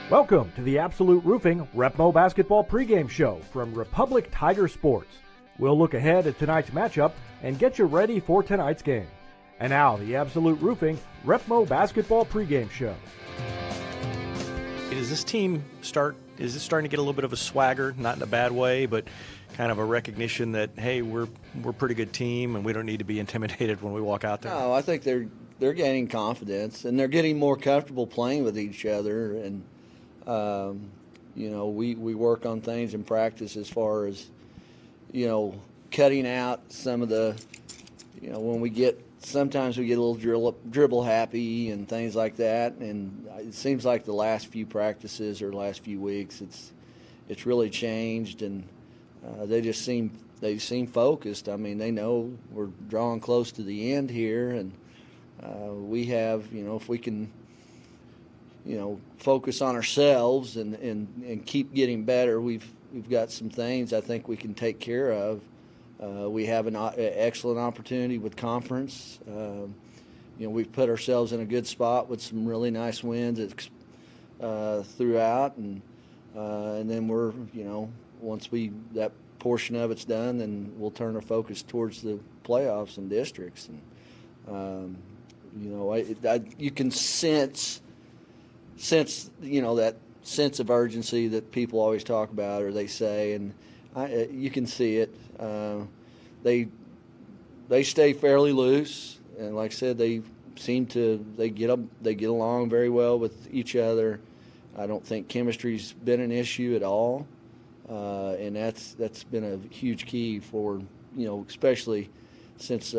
Welcome to the Absolute Roofing Repmo Basketball pregame show from Republic Tiger Sports. We'll look ahead at tonight's matchup and get you ready for tonight's game. And now, the Absolute Roofing Repmo Basketball pregame show. Is this team starting to get a little bit of a swagger, not in a bad way, but kind of a recognition that, hey, we're a pretty good team and we don't need to be intimidated when we walk out there? No, I think they're gaining confidence and they're getting more comfortable playing with each other. And we work on things in practice as far as, cutting out some of the, sometimes we get a little dribble happy and things like that. And it seems like the last few practices or last few weeks, it's really changed, and they seem focused. I mean, they know we're drawing close to the end here, and we have, if we can, focus on ourselves and keep getting better, we've got some things I think we can take care of. We have an excellent opportunity with conference. We've put ourselves in a good spot with some really nice wins throughout, and then we're, once that portion of it's done, then we'll turn our focus towards the playoffs and districts. And you can sense that sense of urgency that people always talk about or they say, and you can see it. They stay fairly loose, and like I said, they get along very well with each other. I don't think chemistry's been an issue at all, and that's been a huge key for especially since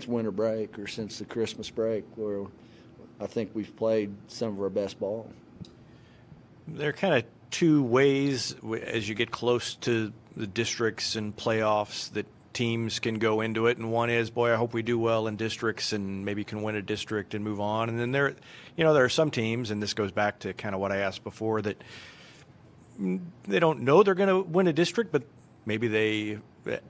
winter break or since the Christmas break, where I think we've played some of our best ball. There are kind of two ways as you get close to the districts and playoffs that teams can go into it, and one is, boy, I hope we do well in districts and maybe can win a district and move on. And then there are some teams, and this goes back to kind of what I asked before, that they don't know they're going to win a district, but maybe they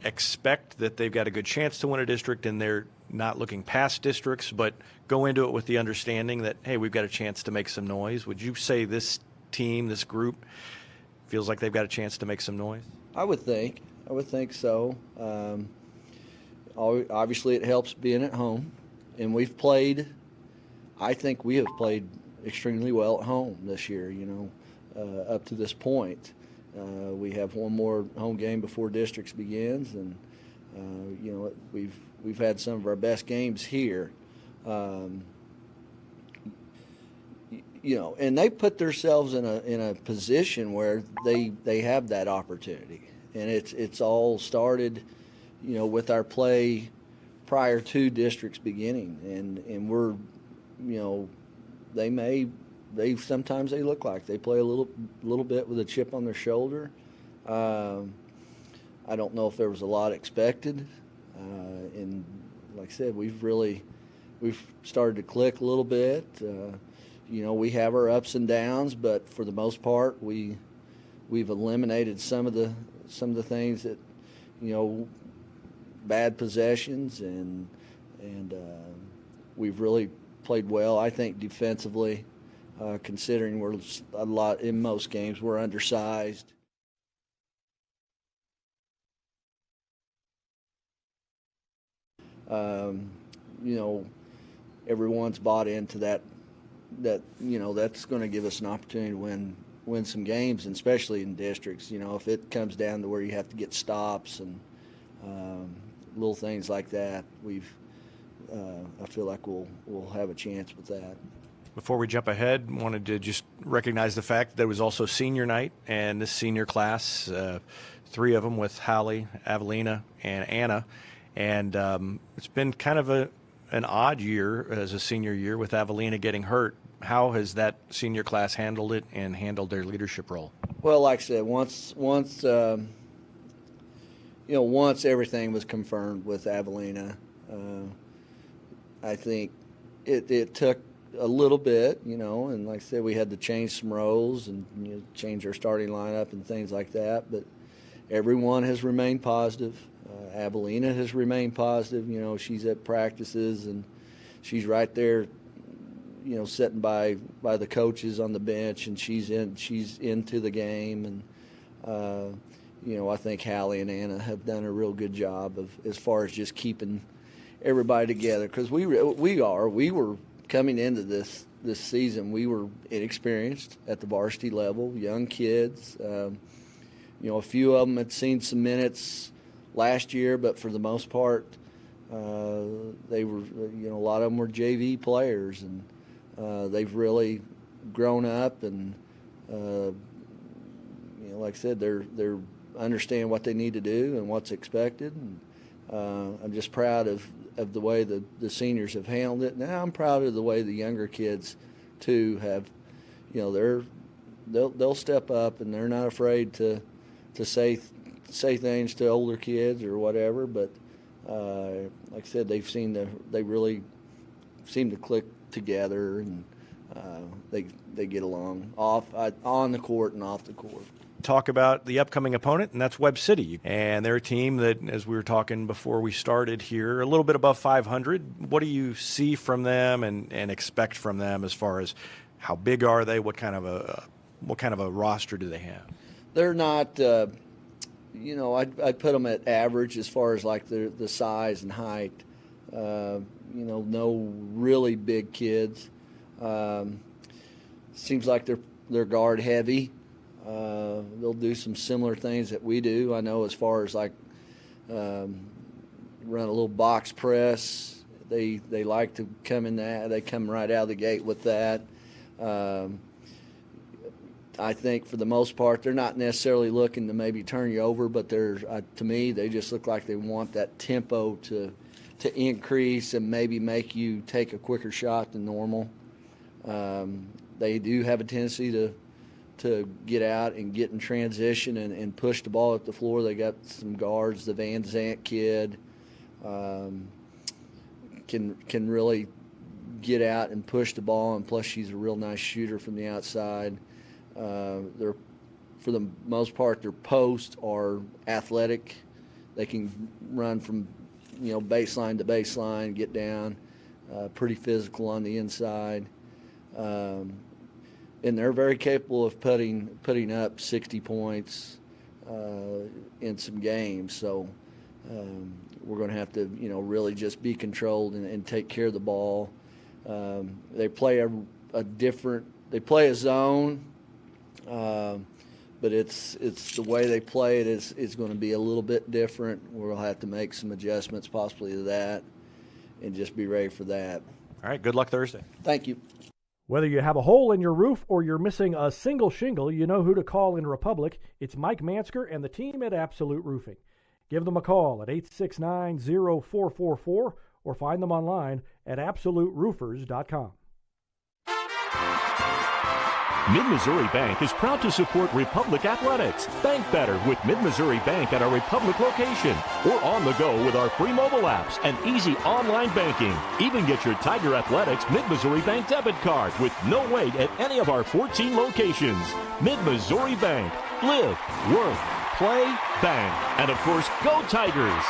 expect that they've got a good chance to win a district, and they're not looking past districts, but go into it with the understanding that, hey, we've got a chance to make some noise. Would you say this team, this group, feels like they've got a chance to make some noise? I would think so. Obviously, it helps being at home, and I think we have played extremely well at home this year, up to this point. We have one more home game before districts begins, and we've had some of our best games here. And they put themselves in a position where they have that opportunity, and it's all started, with our play prior to districts beginning, and we're, sometimes they look like they play a little bit with a chip on their shoulder. I don't know if there was a lot expected, and like I said, we've started to click a little bit. We have our ups and downs, but for the most part, we've eliminated some of the things that, bad possessions, and we've really played well. I think defensively, considering we're a lot in most games, we're undersized. Everyone's bought into that that's going to give us an opportunity to win some games, and especially in districts. If it comes down to where you have to get stops and little things like that, I feel like we'll have a chance with that. Before we jump ahead, wanted to just recognize the fact that it was also senior night, and this senior class, three of them with Hallie, Avelina, and Anna, and it's been kind of an odd year as a senior year with Avelina getting hurt. How has that senior class handled it and handled their leadership role? Well, like I said, once everything was confirmed with Avelina, I think it took a little bit, and like I said, we had to change some roles and change our starting lineup and things like that. But everyone has remained positive. Avelina has remained positive. She's at practices and she's right there, sitting by the coaches on the bench, and she's into the game, and I think Hallie and Anna have done a real good job of as far as just keeping everybody together, because we were coming into this season, we were inexperienced at the varsity level, young kids. A few of them had seen some minutes last year, but for the most part, they were, a lot of them were JV players, and they've really grown up, and like I said, they're understand what they need to do and what's expected. And I'm just proud of the way the seniors have handled it. Now I'm proud of the way the younger kids too have, they'll step up, and they're not afraid to say things to older kids or whatever. But like I said, they really seem to click together, and they get along on the court and off the court. Talk about the upcoming opponent, and that's Webb City. And they're a team that, as we were talking before we started here, a little bit above 500. What do you see from them and expect from them as far as how big are they? What kind of a roster do they have? They're not, I'd put them at average as far as like the size and height. No really big kids. Seems like they're guard heavy. They'll do some similar things that we do. I know as far as like run a little box press. They like to come in that. They come right out of the gate with that. I think for the most part, they're not necessarily looking to maybe turn you over, but to me, they just look like they want that tempo to increase and maybe make you take a quicker shot than normal. They do have a tendency to get out and get in transition and push the ball up the floor. They got some guards. The Van Zant kid can really get out and push the ball, and plus she's a real nice shooter from the outside. They're, for the most part, their posts are athletic. They can run from baseline to baseline, get down, pretty physical on the inside. And they're very capable of putting up 60 points in some games. So we're going to have to, really just be controlled and take care of the ball. They play they play a zone, but it's the way they play it is going to be a little bit different. We'll have to make some adjustments possibly to that, and just be ready for that. All right. Good luck Thursday. Thank you. Whether you have a hole in your roof or you're missing a single shingle, you know who to call in Republic. It's Mike Mansker and the team at Absolute Roofing. Give them a call at 869-0444 or find them online at absoluteroofers.com. Mid-Missouri Bank is proud to support Republic Athletics. Bank better with Mid-Missouri Bank at our Republic location, or on the go with our free mobile apps and easy online banking. Even get your Tiger Athletics Mid-Missouri Bank debit card with no wait at any of our 14 locations. Mid-Missouri Bank. Live, work, play, bank. And of course, go Tigers!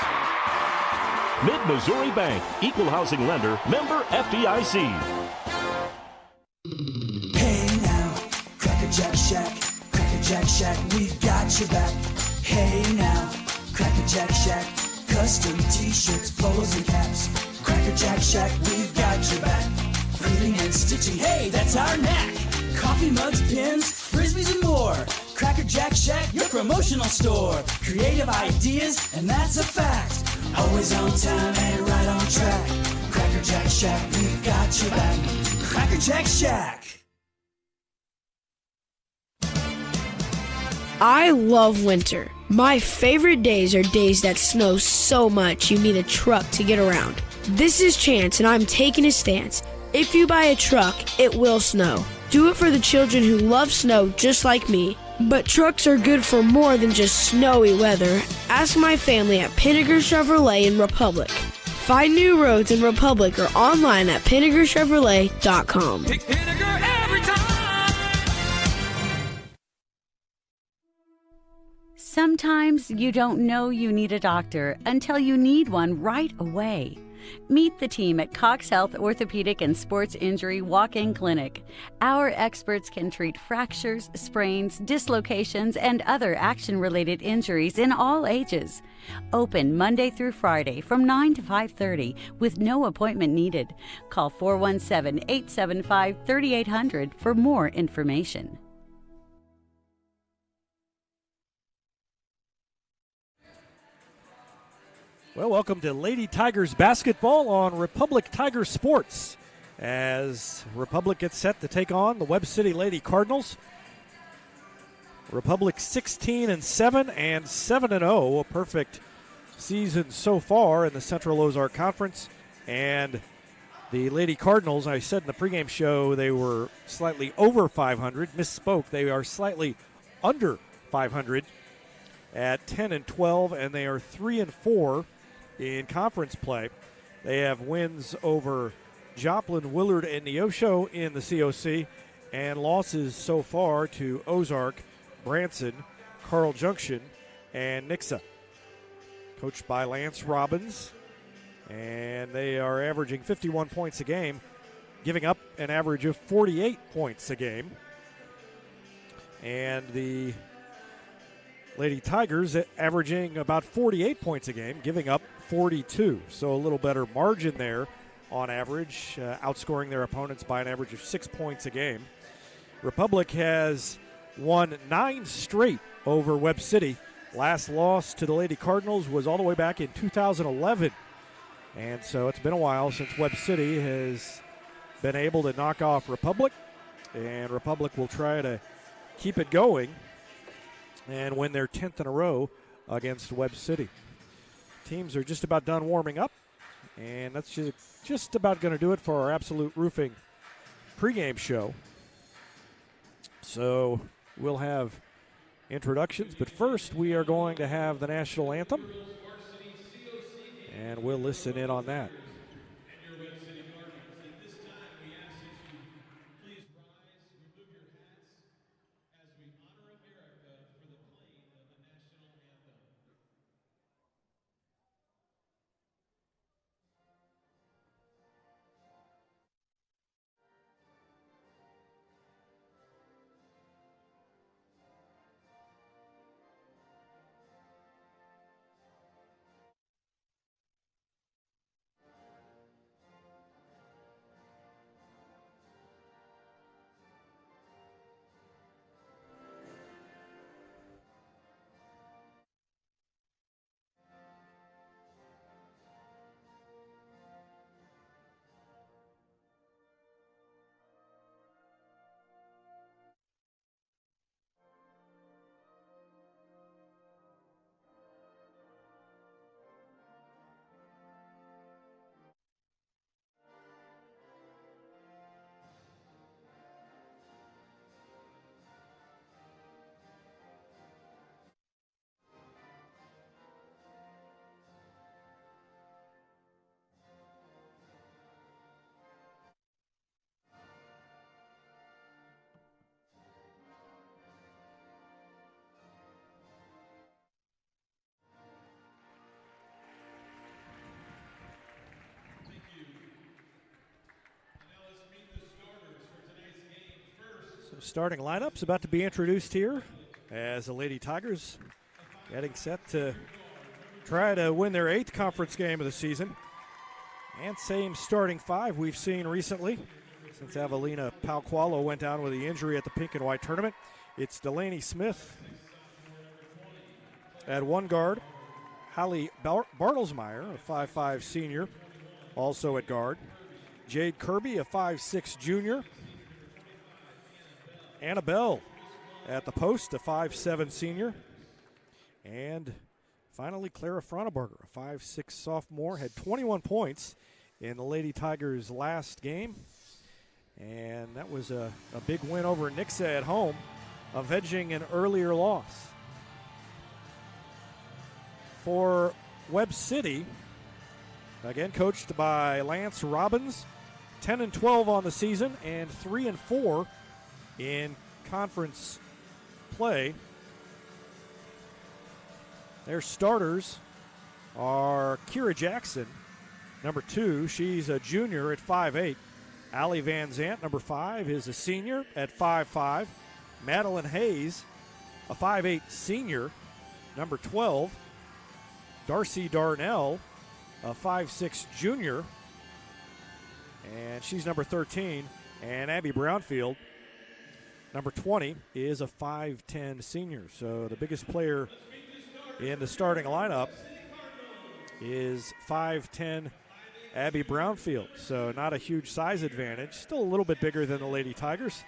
Mid-Missouri Bank. Equal housing lender. Member FDIC. Jack Shack, Cracker Jack Shack, we've got your back. Hey now, Cracker Jack Shack, custom t-shirts, polos and caps. Cracker Jack Shack, we've got your back. Printing and stitching, hey, that's our knack. Coffee mugs, pins, frisbees and more. Cracker Jack Shack, your promotional store. Creative ideas, and that's a fact. Always on time and right on track. Cracker Jack Shack, we've got your back. Cracker Jack Shack. I love winter. My favorite days are days that snow so much you need a truck to get around. This is Chance, and I'm taking a stance. If you buy a truck, it will snow. Do it for the children who love snow just like me. But trucks are good for more than just snowy weather. Ask my family at Pinnaker Chevrolet in Republic. Find new roads in Republic or online at PinnakerChevrolet.com. Pick Pinnaker every time. Sometimes you don't know you need a doctor until you need one right away. Meet the team at Cox Health Orthopedic and Sports Injury Walk-In Clinic. Our experts can treat fractures, sprains, dislocations, and other action-related injuries in all ages. Open Monday through Friday from 9 to 5:30 with no appointment needed. Call 417-875-3800 for more information. Well, welcome to Lady Tigers basketball on Republic Tiger Sports as Republic gets set to take on the Webb City Lady Cardinals. Republic 16-7 and 7-0, a perfect season so far in the Central Ozark Conference. And the Lady Cardinals, I said in the pregame show, they were slightly over 500. Misspoke, they are slightly under 500 at 10-12, and they are 3-4 in conference play. They have wins over Joplin, Willard, and Neosho in the COC, and losses so far to Ozark, Branson, Carl Junction, and Nixa. Coached by Lance Robbins, and they are averaging 51 points a game, giving up an average of 48 points a game. And the Lady Tigers averaging about 48 points a game, giving up 42. So a little better margin there on average, outscoring their opponents by an average of 6 points a game. Republic has won 9 straight over Webb City. Last loss to the Lady Cardinals was all the way back in 2011. And so it's been a while since Webb City has been able to knock off Republic. And Republic will try to keep it going and win their 10th in a row against Webb City. Teams are just about done warming up, and that's just about going to do it for our Absolute Roofing pregame show. So we'll have introductions, but first we are going to have the national anthem, and we'll listen in on that. Starting lineups about to be introduced here as the Lady Tigers getting set to try to win their 8th conference game of the season. And same starting 5 we've seen recently since Evelina Palqualo went down with the injury at the Pink and White tournament. It's Delaney Smith at one guard, Hallie Bartlesmeyer, a 5'5 senior, also at guard, Jade Kirby, a 5'6 junior, Annabelle at the post, a 5'7 senior. And finally, Clara Froneberger, a 5'6 sophomore, had 21 points in the Lady Tigers' last game. And that was a big win over Nixa at home, avenging an earlier loss. For Webb City, again coached by Lance Robbins, 10-12 on the season and 3-4 in conference play. Their starters are Kira Jackson, number 2. She's a junior at 5'8". Allie Van Zant, number 5, is a senior at 5'5". Madeline Hayes, a 5'8 senior, number 12. Darcy Darnell, a 5'6 junior, and she's number 13. And Abby Brownfield, number 20, is a 5'10 senior. So the biggest player in the starting lineup is 5'10 Abby Brownfield. So not a huge size advantage. Still a little bit bigger than the Lady Tigers,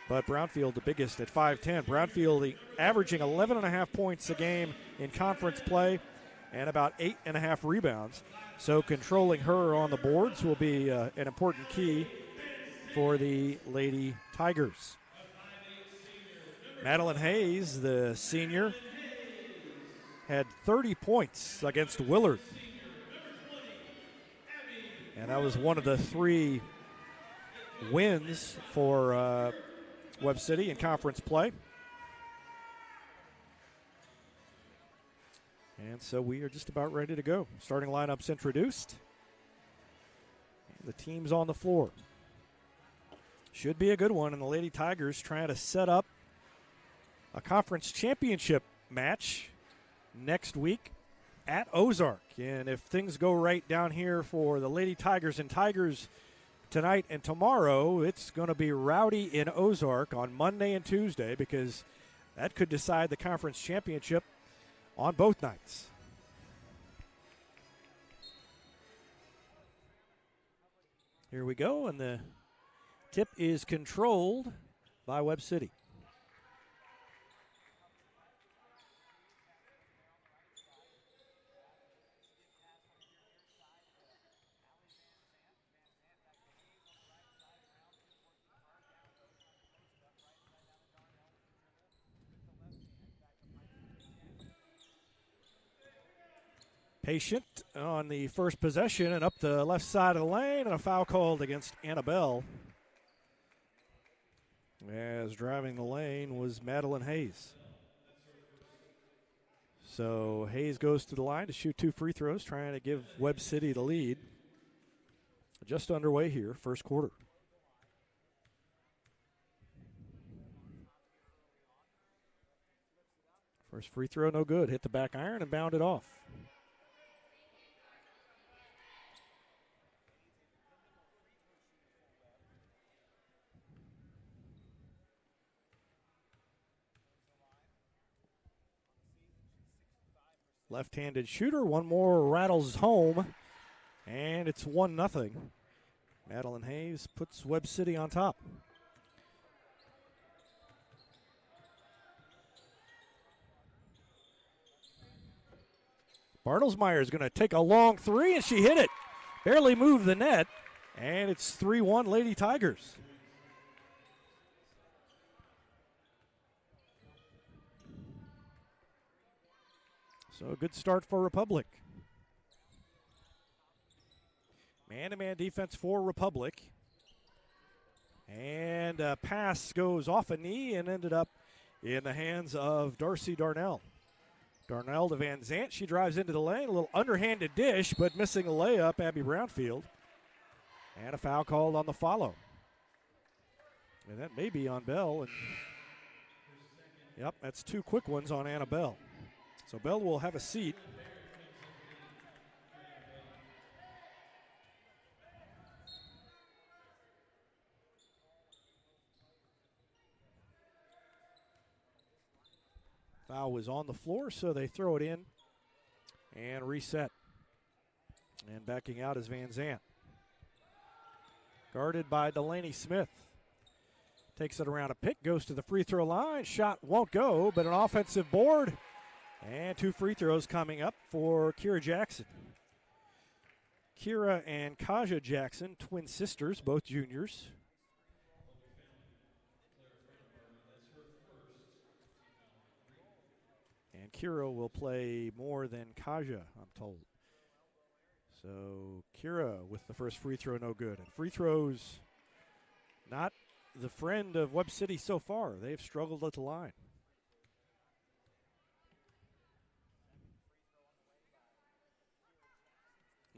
but Brownfield the biggest at 5'10. Brownfield averaging 11.5 points a game in conference play and about 8.5 rebounds. So controlling her on the boards will be an important key for the Lady Tigers. Madeline Hayes, the senior, had 30 points against Willard. And that was one of the 3 wins for Webb City in conference play. And so we are just about ready to go. Starting lineups introduced. And the team's on the floor. Should be a good one, and the Lady Tigers trying to set up a conference championship match next week at Ozark. And if things go right down here for the Lady Tigers and Tigers tonight and tomorrow, it's going to be rowdy in Ozark on Monday and Tuesday, because that could decide the conference championship on both nights. Here we go, and the tip is controlled by Webb City. Patient on the first possession and up the left side of the lane, and a foul called against Annabelle. As driving the lane was Madeline Hayes. So Hayes goes to the line to shoot 2 free throws, trying to give Webb City the lead. Just underway here, first quarter. First free throw, no good. Hit the back iron and bounded off. Left-handed shooter, one more rattles home, and it's 1-0. Madeline Hayes puts Webb City on top. Bartlesmeyer is going to take a long 3, and she hit it. Barely moved the net, and it's 3-1 Lady Tigers. So a good start for Republic. Man-to-man defense for Republic. And a pass goes off a knee and ended up in the hands of Darcy Darnell. Darnell to Van Zant. She drives into the lane. A little underhanded dish, but missing a layup, Abby Brownfield. And a foul called on the follow. And that may be on Bell. And yep, that's 2 quick ones on Annabelle. So Bell will have a seat. Foul was on the floor, so they throw it in and reset. And backing out is Van Zant. Guarded by Delaney Smith. Takes it around a pick, goes to the free throw line. Shot won't go, but an offensive board. And 2 free throws coming up for Kira Jackson. Kira and Kaja Jackson, twin sisters, both juniors. And Kira will play more than Kaja, I'm told. So Kira with the first free throw, no good. And free throws, not the friend of Webb City so far. They've struggled at the line.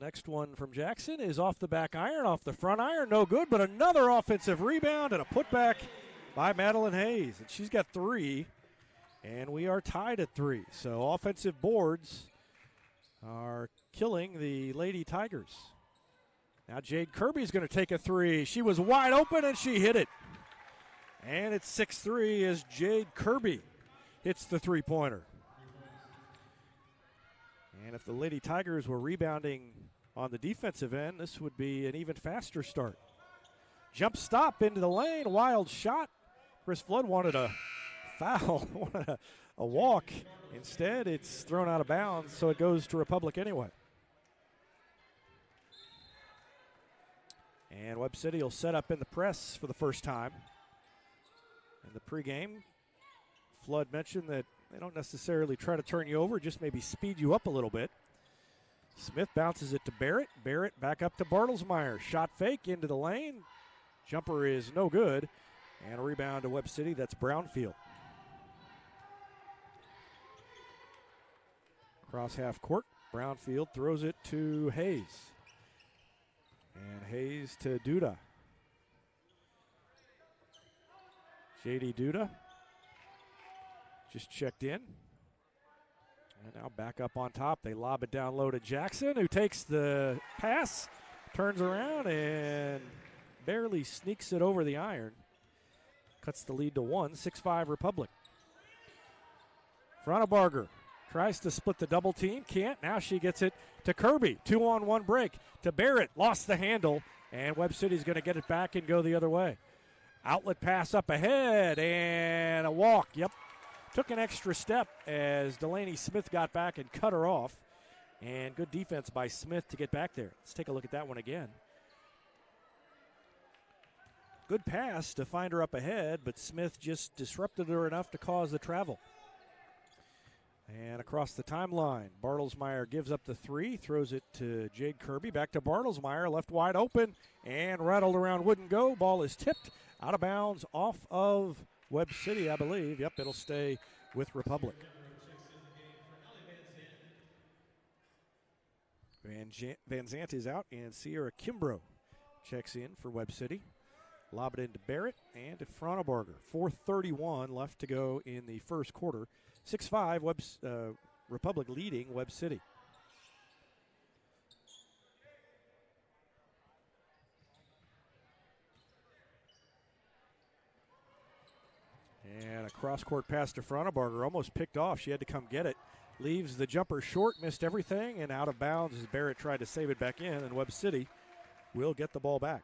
Next one from Jackson is off the back iron, off the front iron, no good, but another offensive rebound and a putback by Madeline Hayes. And she's got 3, and we are tied at 3. So offensive boards are killing the Lady Tigers. Now Jade Kirby's going to take a 3. She was wide open, and she hit it. And it's 6-3 as Jade Kirby hits the three-pointer. And if the Lady Tigers were rebounding on the defensive end, this would be an even faster start. Jump stop into the lane, wild shot. Chris Flood wanted a foul, wanted a walk. Instead, it's thrown out of bounds, so it goes to Republic anyway. And Webb City will set up in the press for the first time. In the pregame, Flood mentioned that they don't necessarily try to turn you over, just maybe speed you up a little bit. Smith bounces it to Barrett. Barrett back up to Bartlesmeyer. Shot fake into the lane. Jumper is no good. And a rebound to Webb City. That's Brownfield. Cross half court. Brownfield throws it to Hayes. And Hayes to Duda. J.D. Duda just checked in. And now back up on top. They lob it down low to Jackson, who takes the pass, turns around, and barely sneaks it over the iron. Cuts the lead to 1, 6-5 Republic. Fronabarger tries to split the double team, can't. Now she gets it to Kirby. 2-on-1 break to Barrett. Lost the handle, and Webb City's going to get it back and go the other way. Outlet pass up ahead, and a walk. Yep. Took an extra step as Delaney Smith got back and cut her off. And good defense by Smith to get back there. Let's take a look at that one again. Good pass to find her up ahead, but Smith just disrupted her enough to cause the travel. And across the timeline, Bartlesmeyer gives up the 3, throws it to Jade Kirby. Back to Bartlesmeyer, left wide open, and rattled around wouldn't go. Ball is tipped out of bounds off of Webb City, I believe. Yep, it'll stay with Republic. Van Zant is out, and Sierra Kimbrough checks in for Webb City. Lob it into Barrett and to Fronabarger. 4:31 left to go in the first quarter. 6-5, Republic leading Webb City. And a cross-court pass to Fronabarger, almost picked off. She had to come get it. Leaves the jumper short, missed everything, and out of bounds as Barrett tried to save it back in, and Webb City will get the ball back.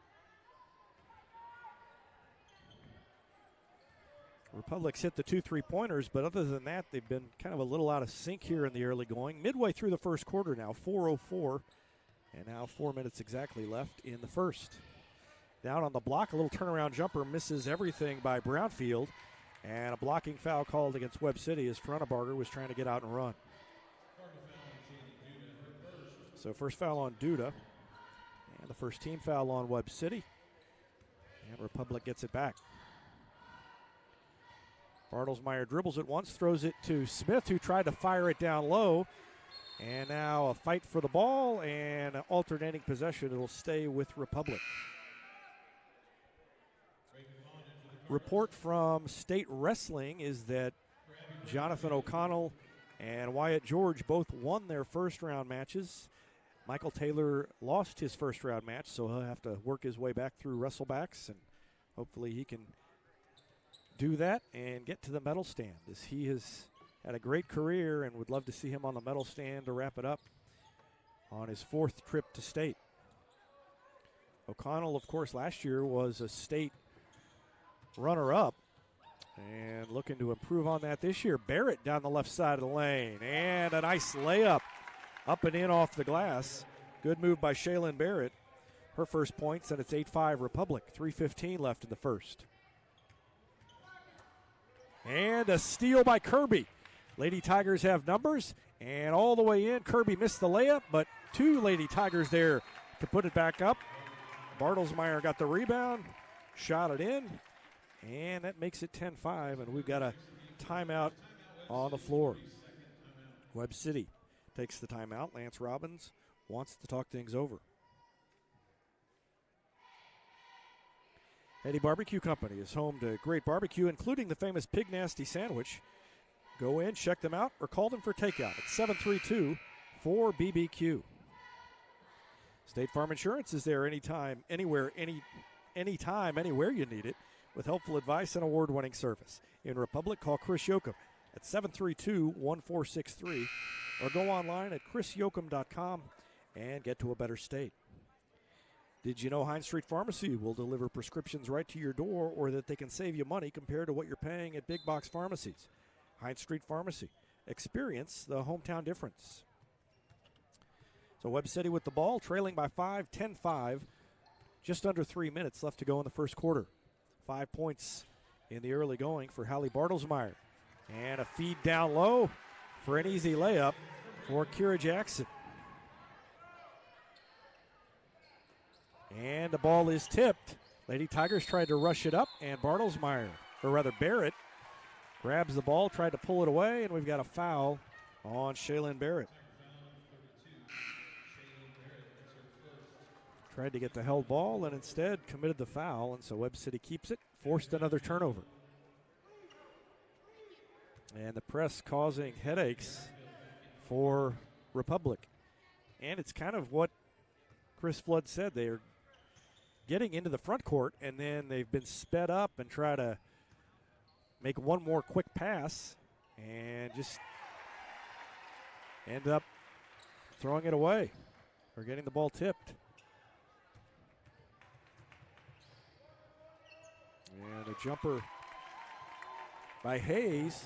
Republic's hit the 2 3-pointers, but other than that, they've been kind of a little out of sync here in the early going. Midway through the first quarter now, 4:04, and now 4 minutes exactly left in the first. Down on the block, a little turnaround jumper misses everything by Brownfield, and a blocking foul called against Webb City as Fronabarger was trying to get out and run. So first foul on Duda, and the first team foul on Webb City, and Republic gets it back. Bartlesmeyer dribbles it once, throws it to Smith, who tried to fire it down low. And now a fight for the ball and alternating possession. It'll stay with Republic. Report from State Wrestling is that Jonathan O'Connell and Wyatt George both won their first-round matches. Michael Taylor lost his first-round match, so he'll have to work his way back through wrestlebacks, and hopefully he can do that and get to the medal stand, as he has had a great career and would love to see him on the medal stand to wrap it up on his 4th trip to state. O'Connell, of course, last year was a state runner-up and looking to improve on that this year. Barrett down the left side of the lane, and a nice layup up and in off the glass. Good move by Shaylin Barrett. Her first points, and it's 8-5 Republic. 3:15 left in the first. And a steal by Kirby. Lady Tigers have numbers, and all the way in, Kirby missed the layup, but 2 Lady Tigers there to put it back up. Bartlesmeyer got the rebound, shot it in, and that makes it 10-5, and we've got a timeout on the floor. Webb City takes the timeout. Lance Robbins wants to talk things over. Eddie Barbecue Company is home to great barbecue, including the famous Pig Nasty Sandwich. Go in, check them out, or call them for takeout at 732-4BBQ. State Farm Insurance is there anytime, anywhere, anytime, anywhere you need it, with helpful advice and award-winning service. In Republic, call Chris Yoakum at 732-1463 or go online at chrisyoakum.com and get to a better state. Did you know Hines Street Pharmacy will deliver prescriptions right to your door, or that they can save you money compared to what you're paying at big box pharmacies? Hines Street Pharmacy. Experience the hometown difference. So Webb City with the ball, trailing by 5, 10-5. Just under 3 minutes left to go in the first quarter. 5 points in the early going for Hallie Bartlesmeyer. And a feed down low for an easy layup for Kira Jackson. And the ball is tipped. Lady Tigers tried to rush it up, and Bartlesmeyer, or rather Barrett, grabs the ball, tried to pull it away, and we've got a foul on Shaylin Barrett. Tried to get the held ball and instead committed the foul, and so Webb City keeps it, forced another turnover. And the press causing headaches for Republic. And it's kind of what Chris Flood said. They are getting into the front court, and then they've been sped up and try to make one more quick pass and just end up throwing it away or getting the ball tipped. And a jumper by Hayes.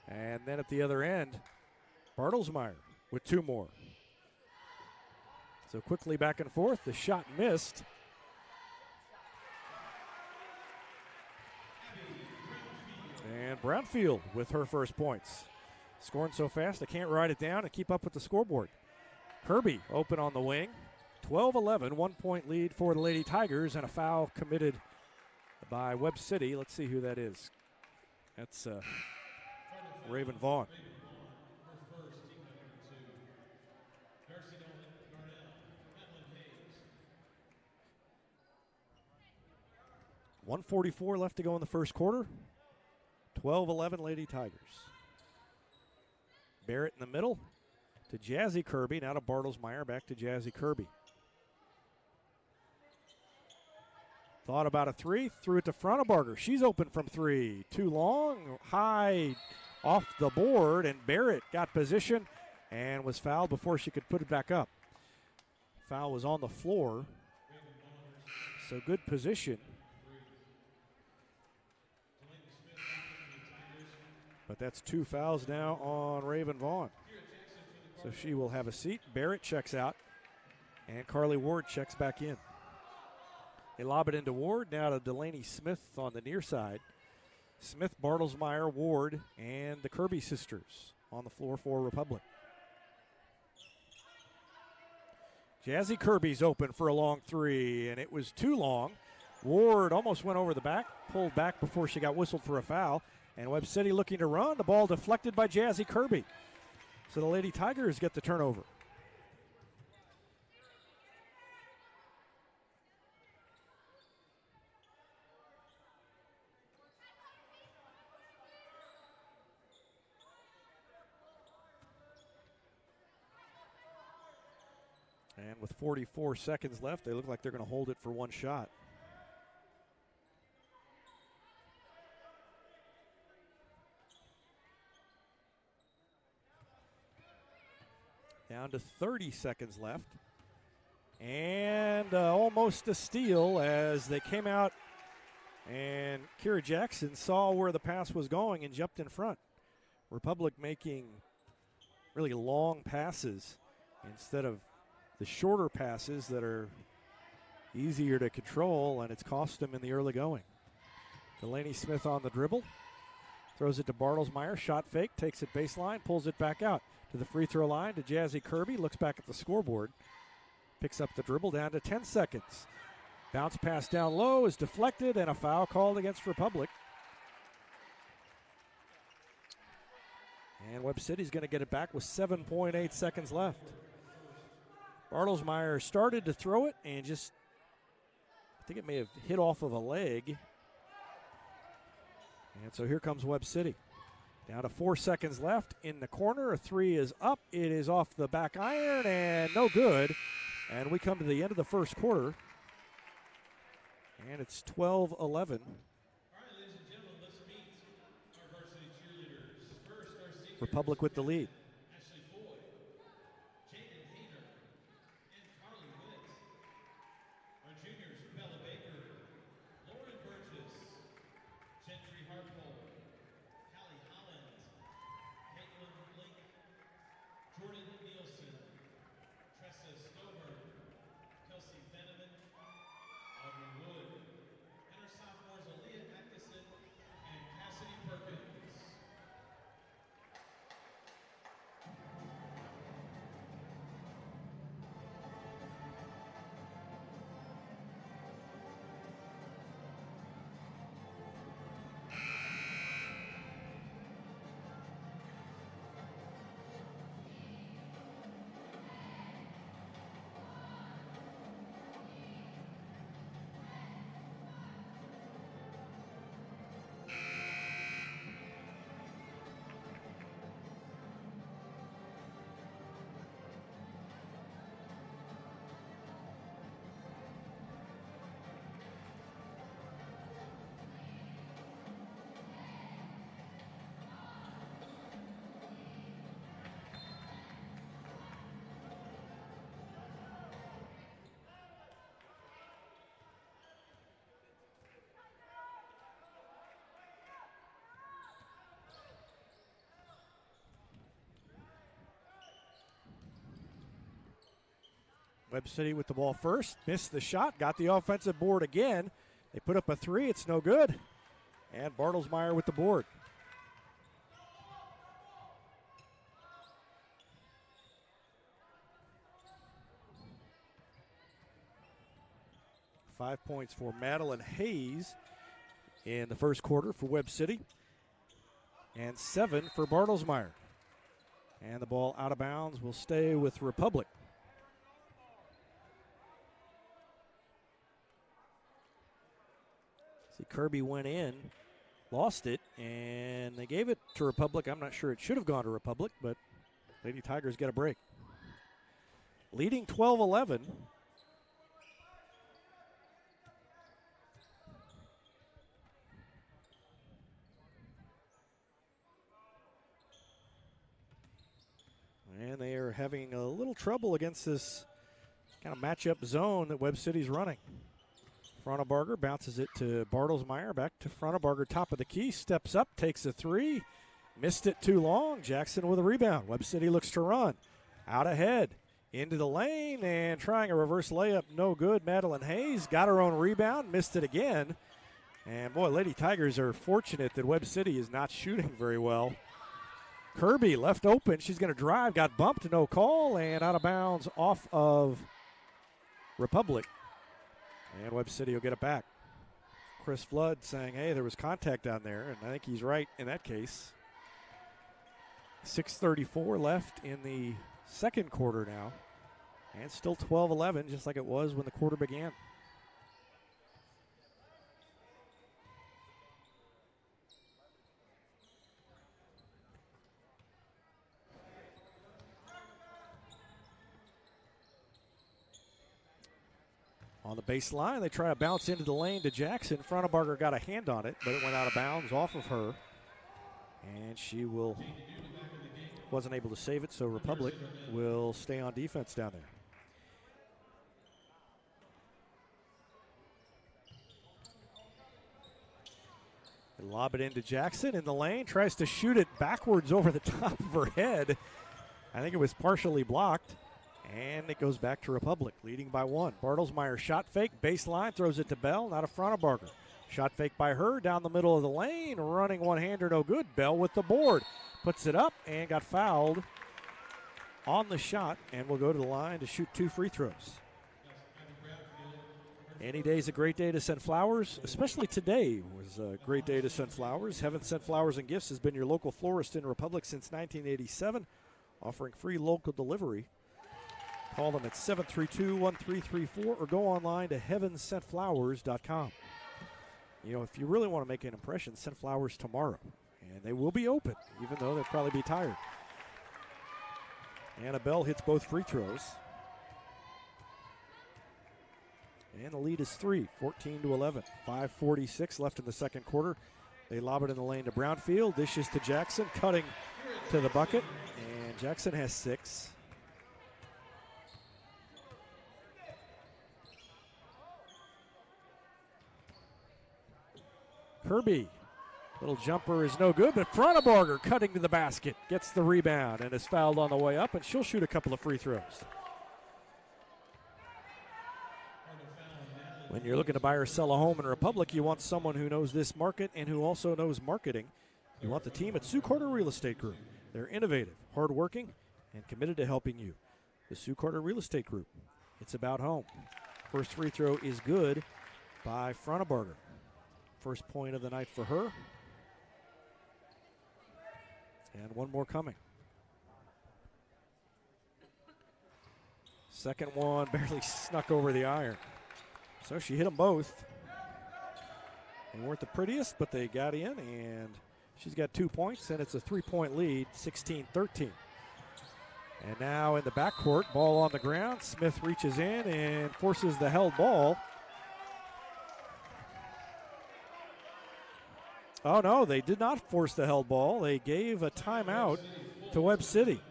And then at the other end, Bartlesmeyer with two more. So quickly back and forth. The shot missed. And Brownfield with her first points. Scoring so fast I can't write it down and keep up with the scoreboard. Kirby open on the wing. 12-11, 1 point lead for the Lady Tigers, and a foul committed by Webb City. Let's see who that is. That's Raven Vaughn. .144 left to go in the first quarter. 12-11 Lady Tigers. Barrett in the middle to Jazzy Kirby. Now to Bartlesmeyer, back to Jazzy Kirby. Thought about a three, threw it to Fronabarger. She's open from three. Too long, high off the board, and Barrett got position and was fouled before she could put it back up. Foul was on the floor, so good position. But that's two fouls now on Raven Vaughn. So she will have a seat. Barrett checks out, and Carly Ward checks back in. They lob it into Ward, now to Delaney Smith on the near side. Smith, Bartlesmeyer, Ward, and the Kirby sisters on the floor for Republic. Jazzy Kirby's open for a long three, and it was too long. Ward almost went over the back, pulled back before she got whistled for a foul. And Webb City looking to run. The ball deflected by Jazzy Kirby. So the Lady Tigers get the turnover. And with 44 seconds left, they look like they're going to hold it for one shot. Down to 30 seconds left. And almost a steal as they came out, and Kira Jackson saw where the pass was going and jumped in front. Republic making really long passes instead of the shorter passes that are easier to control, and it's cost them in the early going. Delaney Smith on the dribble. Throws it to Bartlesmeyer. Shot fake. Takes it baseline. Pulls it back out to the free throw line to Jazzy Kirby. Looks back at the scoreboard. Picks up the dribble down to 10 seconds. Bounce pass down low is deflected, and a foul called against Republic. And Webb City's going to get it back with 7.8 seconds left. Bartlesmeyer started to throw it and just, I think it may have hit off of a leg. And so here comes Webb City. Down to 4 seconds left in the corner. A three is up. It is off the back iron and no good. And we come to the end of the first quarter. And it's 12-11. All right, ladies and gentlemen, let's meet our varsity cheerleaders. First, our seniors, Republic with the lead. Ashley Foy, Jaden Hayner, and Carly Witt. Our juniors, Bella Baker, Lauren Burgess, Gentry Harpole, Callie Holland, Caitlin Blake, Jordan Nielsen, Tressa Stover, Kelsey Veneman, Audrey Wood, and our sophomores Aaliyah Atkinson and Cassidy Perkins. Webb City with the ball first. Missed the shot. Got the offensive board again. They put up a three. It's no good. And Bartlesmeyer with the board. Five points for Madeline Hayes in the first quarter for Webb City. And 7 for Bartlesmeyer. And the ball out of bounds will stay with Republic. See, Kirby went in, lost it, and they gave it to Republic. I'm not sure it should have gone to Republic, but Lady Tigers get a break. Leading 12-11. And they are having a little trouble against this kind of matchup zone that Webb City's running. Frontebarger bounces it to Bartlesmeyer. Back to Frontebarger, top of the key. Steps up, takes a three. Missed it too long. Jackson with a rebound. Webb City looks to run. Out ahead. Into the lane and trying a reverse layup. No good. Madeline Hayes got her own rebound. Missed it again. And, boy, Lady Tigers are fortunate that Webb City is not shooting very well. Kirby left open. She's going to drive. Got bumped. No call. And out of bounds off of Republic. And Webb City will get it back. Chris Flood saying, hey, there was contact down there, and I think he's right in that case. 6:34 left in the second quarter now. And still 12-11, just like it was when the quarter began. On the baseline, they try to bounce into the lane to Jackson. Frontebarger got a hand on it, but it went out of bounds off of her. And she wasn't able to save it, so Republic will stay on defense down there. They lob it into Jackson in the lane, tries to shoot it backwards over the top of her head. I think it was partially blocked. And it goes back to Republic, leading by 1. Bartlesmeyer shot fake, baseline, throws it to Bell, not a Frontebarger. Shot fake by her, down the middle of the lane, running one-hander, no good. Bell with the board, puts it up and got fouled on the shot, and will go to the line to shoot 2 free throws. Any day's a great day to send flowers, especially today was a great day to send flowers. Heaven Sent Flowers and Gifts has been your local florist in Republic since 1987, offering free local delivery. Call them at 732-1334 or go online to heavensentflowers.com. You know, if you really want to make an impression, send flowers tomorrow, and they will be open, even though they'll probably be tired. Annabelle hits both free throws. And the lead is 3, 14-11. 5:46 left in the second quarter. They lob it in the lane to Brownfield. Dishes to Jackson, cutting to the bucket. And Jackson has 6. Kirby, little jumper is no good, but Frontebarger cutting to the basket. Gets the rebound and is fouled on the way up, and she'll shoot a couple of free throws. When you're looking to buy or sell a home in Republic, you want someone who knows this market and who also knows marketing. You want the team at Sue Carter Real Estate Group. They're innovative, hardworking, and committed to helping you. The Sue Carter Real Estate Group. It's about home. First free throw is good by Frontebarger. First point of the night for her. And one more coming. Second one barely snuck over the iron. So she hit them both. They weren't the prettiest, but they got in, and she's got 2 points, and it's a 3-point lead, 16-13. And now in the backcourt, ball on the ground. Smith reaches in and forces the held ball. Oh, no, they did not force the held ball. They gave a timeout to Webb City.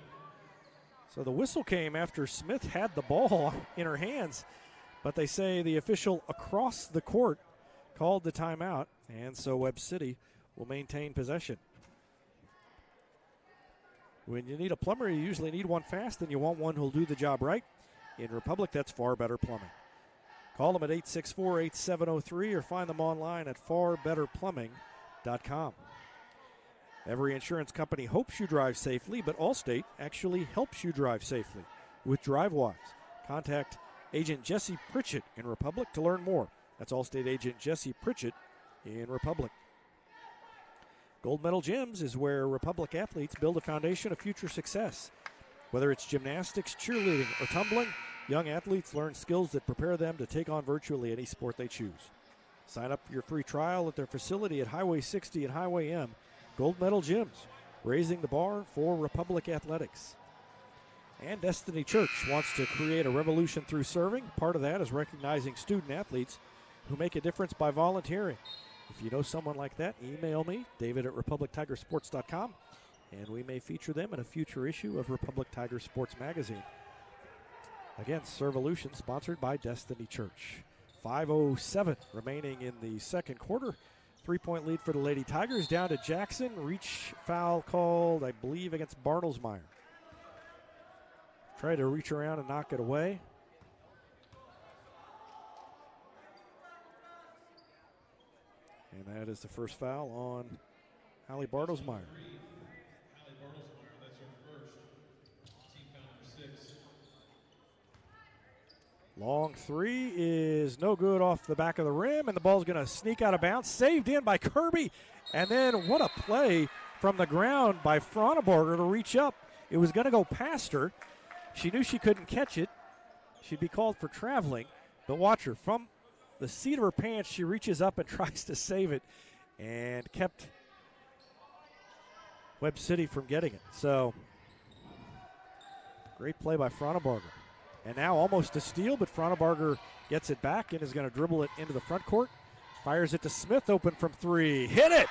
So the whistle came after Smith had the ball in her hands. But they say the official across the court called the timeout, and so Webb City will maintain possession. When you need a plumber, you usually need one fast, and you want one who'll do the job right. In Republic, that's Far Better Plumbing. Call them at 864-8703 or find them online at farbetterplumbing.com. Every insurance company hopes you drive safely, but Allstate actually helps you drive safely with DriveWise. Contact Agent Jesse Pritchett in Republic to learn more. That's Allstate Agent Jesse Pritchett in Republic. Gold Medal Gyms is where Republic athletes build a foundation of future success. Whether it's gymnastics, cheerleading, or tumbling, young athletes learn skills that prepare them to take on virtually any sport they choose. Sign up for your free trial at their facility at Highway 60 and Highway M. Gold Medal Gyms, raising the bar for Republic athletics. And Destiny Church wants to create a revolution through serving. Part of that is recognizing student athletes who make a difference by volunteering. If you know someone like that, email me, David at RepublicTigerSports.com, and we may feature them in a future issue of Republic Tiger Sports Magazine. Again, Servolution, sponsored by Destiny Church. 5:07 remaining in the second quarter. 3-point lead for the Lady Tigers. Down to Jackson. Reach foul called, I believe, against Bartlesmeyer. Try to reach around and knock it away. And that is the first foul on Hallie Bartlesmeyer. Hallie Bartlesmeyer, that's her first. Team foul number 6. Long three is no good off the back of the rim, and the ball's going to sneak out of bounds. Saved in by Kirby. And then what a play from the ground by Frontebarger to reach up. It was going to go past her. She knew she couldn't catch it. She'd be called for traveling. But watch her. From the seat of her pants, she reaches up and tries to save it and kept Webb City from getting it. So, great play by Frontebarger. And now almost a steal, but Frontebarger gets it back and is going to dribble it into the front court. Fires it to Smith, open from three. Hit it!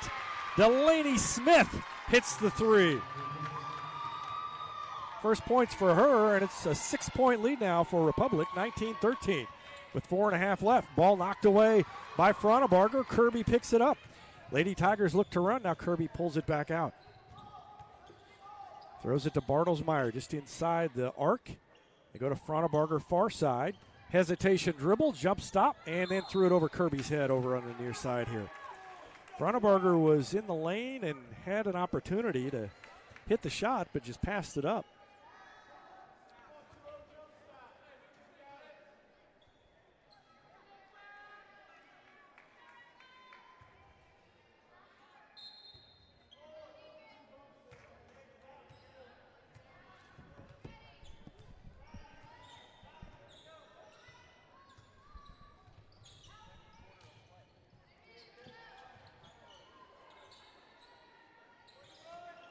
Delaney Smith hits the three. First points for her, and it's a 6-point lead now for Republic, 19-13. With 4.5 left. Ball knocked away by Frontebarger. Kirby picks it up. Lady Tigers look to run. Now Kirby pulls it back out. Throws it to Bartlesmeyer just inside the arc. They go to Frontebarger far side. Hesitation dribble, jump stop, and then threw it over Kirby's head over on the near side here. Frontebarger was in the lane and had an opportunity to hit the shot, but just passed it up.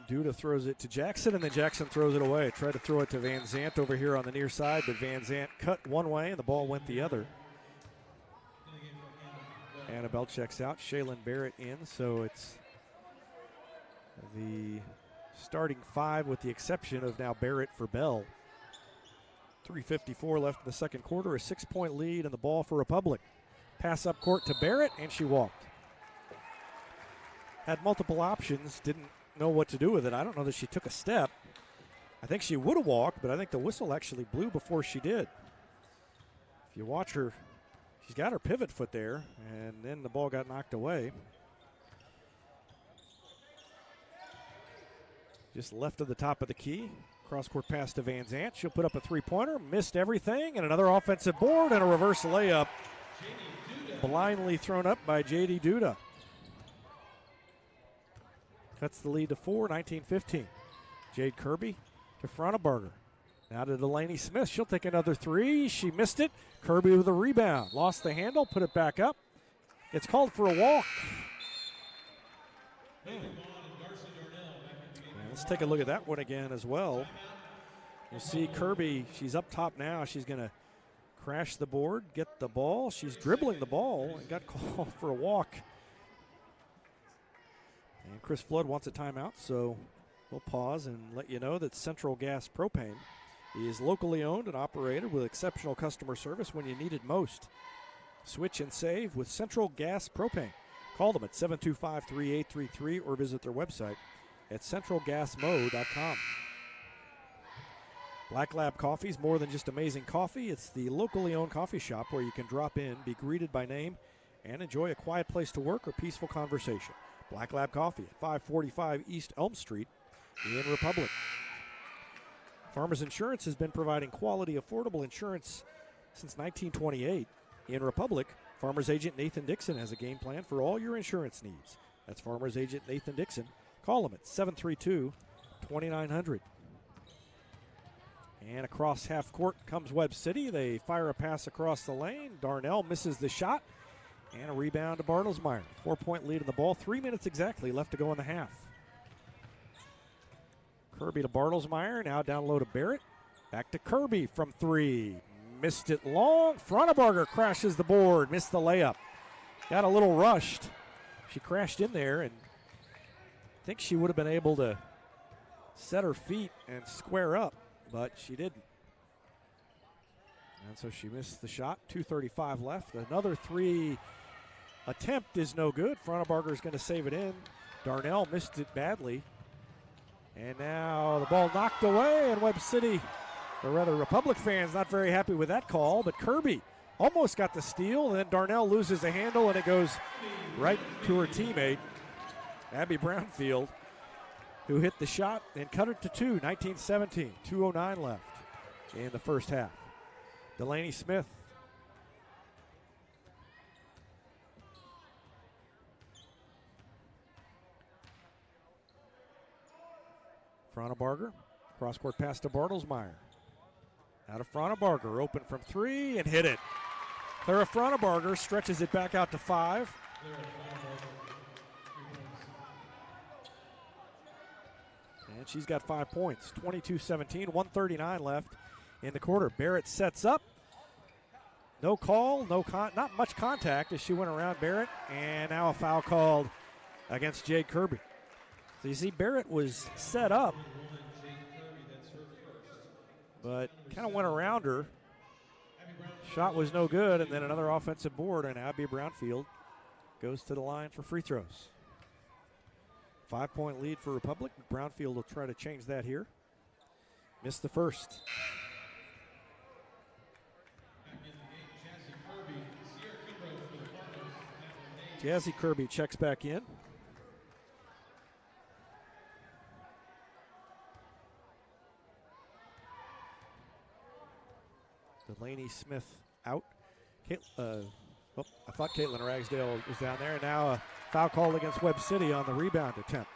Duda throws it to Jackson, and then Jackson throws it away. Tried to throw it to Van Zant over here on the near side, but Van Zant cut one way, and the ball went the other. Annabelle checks out. Shaylin Barrett in, so it's the starting five with the exception of now Barrett for Bell. 3:54 left in the second quarter, a 6-point lead, and the ball for Republic. Pass up court to Barrett, and she walked. Had multiple options, didn't know what to do with it. I don't know that she took a step. I think she would have walked, but I think the whistle actually blew before she did. If you watch her, she's got her pivot foot there, and then the ball got knocked away. Just left of the top of the key. Cross-court pass to Van Zant. She'll put up a three-pointer. Missed everything, and another offensive board and a reverse layup. Blindly thrown up by J.D. Duda. Cuts the lead to 4, 19-15. Jade Kirby to Frontebarger. Now to Delaney Smith. She'll take another three. She missed it. Kirby with a rebound. Lost the handle, put it back up. It's called for a walk. Let's take a look at that one again as well. You see Kirby, she's up top now. She's going to crash the board, get the ball. She's dribbling the ball and got called for a walk. And Chris Flood wants a timeout, so we'll pause and let you know that Central Gas Propane is locally owned and operated with exceptional customer service when you need it most. Switch and save with Central Gas Propane. Call them at 725-3833 or visit their website at centralgasmo.com. Black Lab Coffee is more than just amazing coffee. It's the locally owned coffee shop where you can drop in, be greeted by name, and enjoy a quiet place to work or peaceful conversation. Black Lab Coffee at 545 East Elm Street in Republic. Farmers Insurance has been providing quality, affordable insurance since 1928. In Republic, Farmers Agent Nathan Dixon has a game plan for all your insurance needs. That's Farmers Agent Nathan Dixon. Call him at 732-2900. And across half court comes Webb City. They fire a pass across the lane. Darnell misses the shot. And a rebound to Bartlesmeyer. 4-point lead in the ball. 3 minutes exactly left to go in the half. Kirby to Bartlesmeyer. Now down low to Barrett. Back to Kirby from three. Missed it long. Frontebarger crashes the board. Missed the layup. Got a little rushed. She crashed in there, and I think she would have been able to set her feet and square up, but she didn't. And so she missed the shot. 2:35 left. Another three attempt is no good. Frontebarger is going to save it in. Darnell missed it badly. And now the ball knocked away, and Webb City, or rather Republic fans, not very happy with that call, but Kirby almost got the steal, and then Darnell loses the handle, and it goes right to her teammate, Abby Brownfield, who hit the shot and cut it to 2, 19-17. 2:09 left in the first half. Delaney Smith. Frontebarger. Cross-court pass to Bartlesmeyer. Out of Frontebarger. Open from three and hit it. Clara Frontebarger stretches it back out to 5. And she's got 5 points. 22-17. 1:39 left in the quarter. Barrett sets up. No call, not much contact as she went around Barrett, and now a foul called against Jade Kirby. So you see Barrett was set up, but kind of went around her. Shot was no good, and then another offensive board, and Abby Brownfield goes to the line for free throws. 5-point lead for Republic. Brownfield will try to change that here. Missed the first. Jazzy Kirby checks back in. Delaney Smith out. I thought Caitlin Ragsdale was down there. And now a foul call against Webb City on the rebound attempt.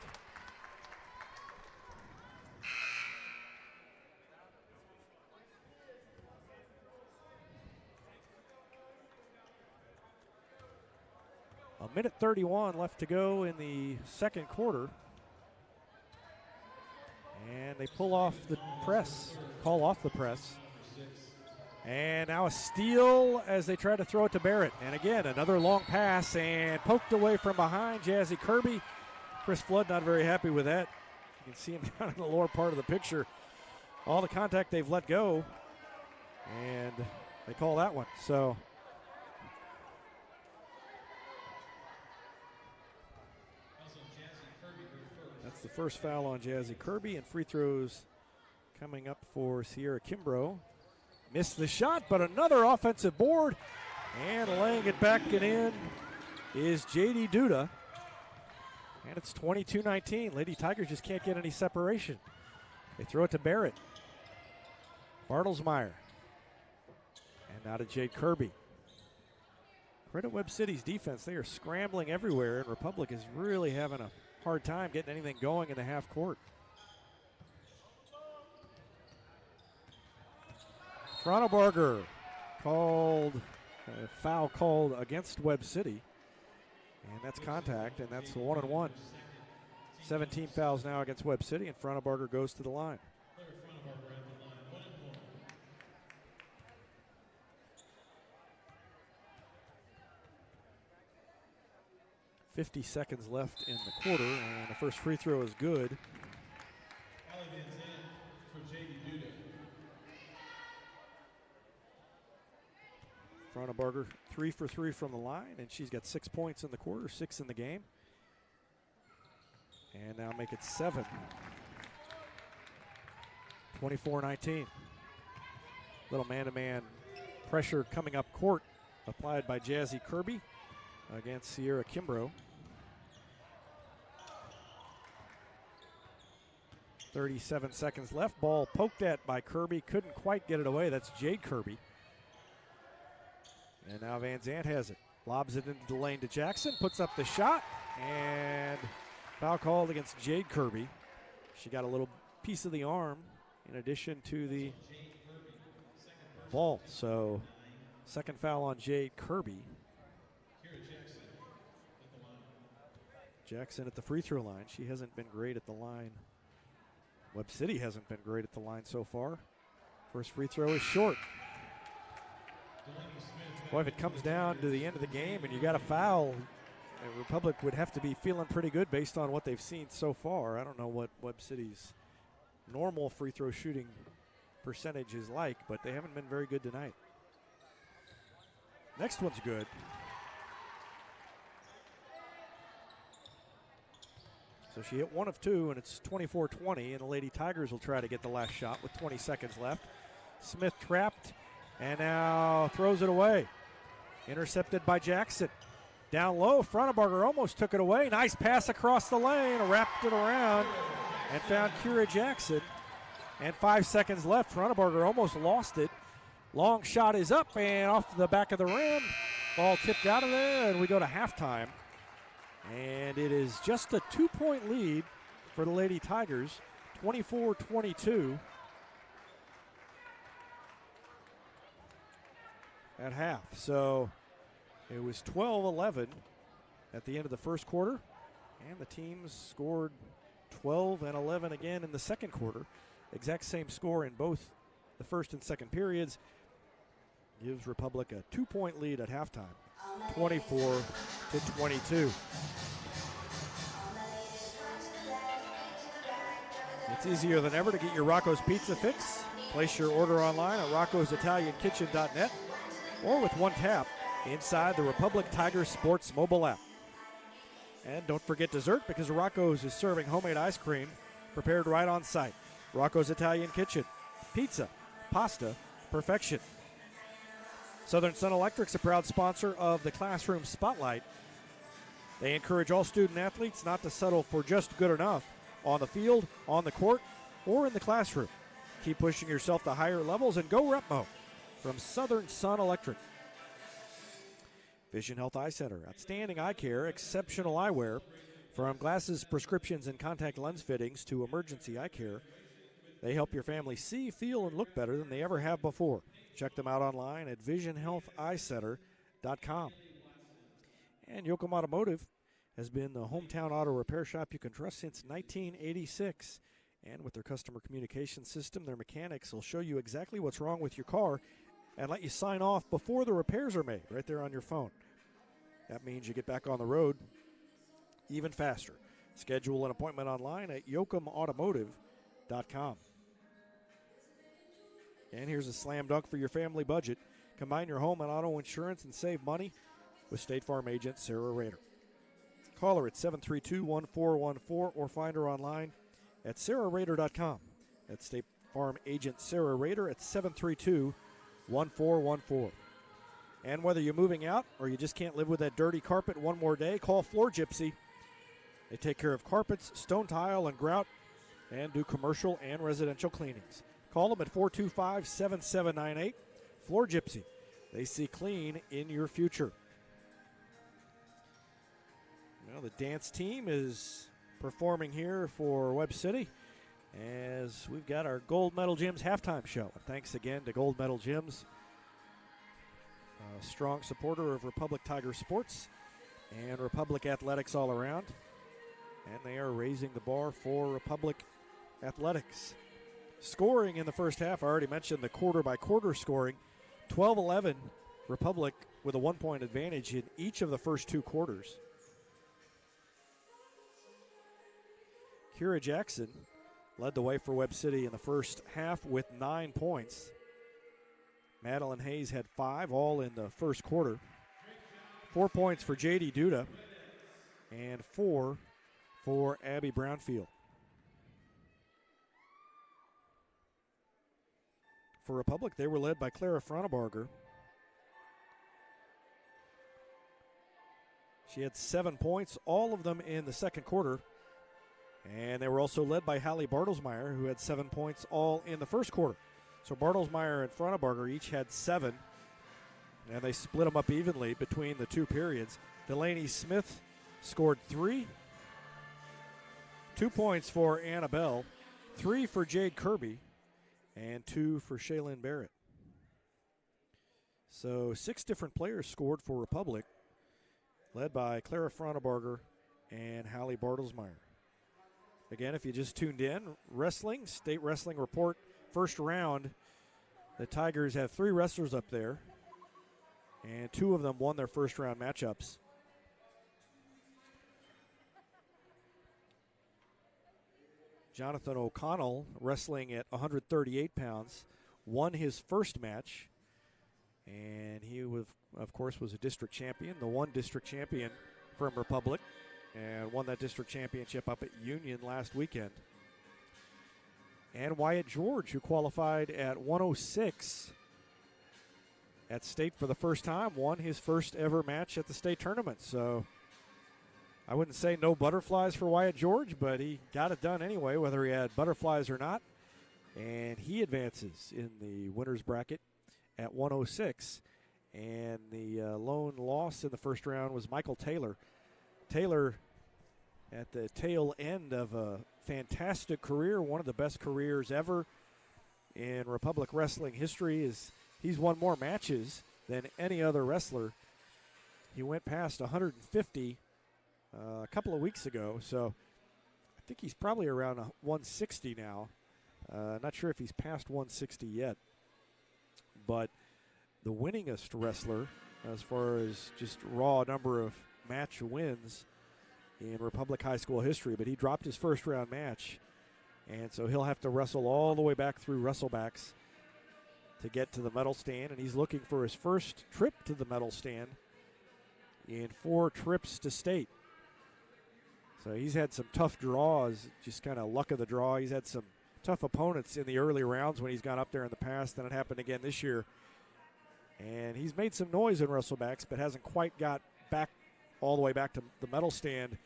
A minute 31 left to go in the second quarter. and they pull off the press, call off the press. And now a steal as they try to throw it to Barrett. And again, another long pass and poked away from behind. Jazzy Kirby. Chris Flood not very happy with that. You can see him down in the lower part of the picture. All the contact they've let go. And they call that one. So that's the first foul on Jazzy Kirby, and free throws coming up for Sierra Kimbrough. Missed the shot, but another offensive board, and laying it back and in is J.D. Duda. And it's 22-19. Lady Tigers just can't get any separation. They throw it to Barrett. Bartlesmeyer. And now to Jade Kirby. Credit Webb City's defense. They are scrambling everywhere, and Republic is really having a hard time getting anything going in the half court. Fronebarger called a foul called against Webb City. And that's contact, and that's 1-on-1. 17 fouls now against Webb City, and Fronebarger goes to the line. 50 seconds left in the quarter, and the first free throw is good. Fronebarger 3 for 3 from the line, and she's got 6 points in the quarter, 6 in the game. And now make it 7. 24-19. Little man-to-man pressure coming up court applied by Jazzy Kirby against Sierra Kimbrough. 37 seconds left. Ball poked at by Kirby. Couldn't quite get it away. That's Jade Kirby. And now Van Zandt has it. Lobs it into the lane to Jackson. Puts up the shot. And foul called against Jade Kirby. She got a little piece of the arm in addition to the ball. So second foul on Jade Kirby. Jackson at the free throw line. She hasn't been great at the line. Webb City hasn't been great at the line so far. First free throw is short. Boy, if it comes down to the end of the game and you got a foul, Republic would have to be feeling pretty good based on what they've seen so far. I don't know what Webb City's normal free throw shooting percentage is like, but they haven't been very good tonight. Next one's good. So she hit 1 of 2, and it's 24-20, and the Lady Tigers will try to get the last shot with 20 seconds left. Smith trapped, and now throws it away. Intercepted by Jackson. Down low, Fronebarger almost took it away. Nice pass across the lane, wrapped it around, and found Kira Jackson. And 5 seconds left. Fronebarger almost lost it. Long shot is up and off the back of the rim. Ball tipped out of there, and we go to halftime. And it is just a 2-point lead for the Lady Tigers, 24-22 at half. So it was 12-11 at the end of the first quarter, and the teams scored 12 and 11 again in the second quarter. Exact same score in both the first and second periods. Gives Republic a 2-point lead at halftime, 24-22. It's easier than ever to get your Rocco's Pizza fix. Place your order online at roccositaliankitchen.net or with one tap inside the Republic Tigers Sports mobile app. And don't forget dessert, because Rocco's is serving homemade ice cream prepared right on site. Rocco's Italian Kitchen. Pizza, pasta, perfection. Southern Sun Electric's a proud sponsor of the Classroom Spotlight. They encourage all student athletes not to settle for just good enough on the field, on the court, or in the classroom. Keep pushing yourself to higher levels and go Repmo from Southern Sun Electric. Vision Health Eye Center, outstanding eye care, exceptional eyewear. From glasses, prescriptions, and contact lens fittings to emergency eye care, they help your family see, feel, and look better than they ever have before. Check them out online at visionhealtheyecenter.com. And Yoakum Automotive has been the hometown auto repair shop you can trust since 1986. And with their customer communication system, their mechanics will show you exactly what's wrong with your car and let you sign off before the repairs are made right there on your phone. That means you get back on the road even faster. Schedule an appointment online at yoakumautomotive.com. And here's a slam dunk for your family budget. Combine your home and auto insurance and save money with State Farm agent Sarah Rader. Call her at 732-1414 or find her online at sarahrader.com. That's State Farm agent Sarah Rader at 732-1414. And whether you're moving out or you just can't live with that dirty carpet one more day, call Floor Gypsy. They take care of carpets, stone tile, and grout, and do commercial and residential cleanings. Call them at 425-7798. Floor Gypsy. They see clean in your future. Well, the dance team is performing here for Webb City as we've got our Gold Medal Gyms halftime show. And thanks again to Gold Medal Gyms, a strong supporter of Republic Tiger Sports and Republic Athletics all around. And they are raising the bar for Republic Athletics. Scoring in the first half, I already mentioned the quarter-by-quarter scoring. 12-11, Republic with a 1-point advantage in each of the first two quarters. Kira Jackson led the way for Webb City in the first half with 9 points. Madeline Hayes had 5, all in the first quarter. 4 points for J.D. Duda and 4 for Abby Brownfield. For Republic, they were led by Clara Fraunebarger. She had 7 points, all of them in the second quarter. And they were also led by Hallie Bartlesmeyer, who had 7 points, all in the first quarter. So Bartlesmeyer and Fraunebarger each had 7, and they split them up evenly between the two periods. Delaney Smith scored 3. 2 points for Annabelle, 3 for Jade Kirby, and 2 for Shaylin Barrett. So 6 different players scored for Republic, led by Clara Fraunebarger and Hallie Bartlesmeyer. Again, if you just tuned in, wrestling, State Wrestling Report, first round. The Tigers have 3 wrestlers up there, and 2 of them won their first round matchups. Jonathan O'Connell, wrestling at 138 pounds, won his first match, and he, of course, was a district champion, the one district champion from Republic, and won that district championship up at Union last weekend. And Wyatt George, who qualified at 106 at state for the first time, won his first ever match at the state tournament. So I wouldn't say no butterflies for Wyatt George, but he got it done anyway, whether he had butterflies or not. And he advances in the winner's bracket at 106. And the lone loss in the first round was Michael Taylor. Taylor at the tail end of a fantastic career, one of the best careers ever in Republic Wrestling history. He's won more matches than any other wrestler. He went past 150 a couple of weeks ago, so I think he's probably around 160 now. Not sure if he's past 160 yet. But the winningest wrestler, as far as just raw number of match wins in Republic High School history, but he dropped his first round match, and so he'll have to wrestle all the way back through wrestlebacks to get to the medal stand, and he's looking for his first trip to the medal stand in 4 trips to state. So he's had some tough draws, just kind of luck of the draw. He's had some tough opponents in the early rounds when he's gone up there in the past, and it happened again this year. And he's made some noise in wrestlebacks, but hasn't quite got back all the way back to the medal stand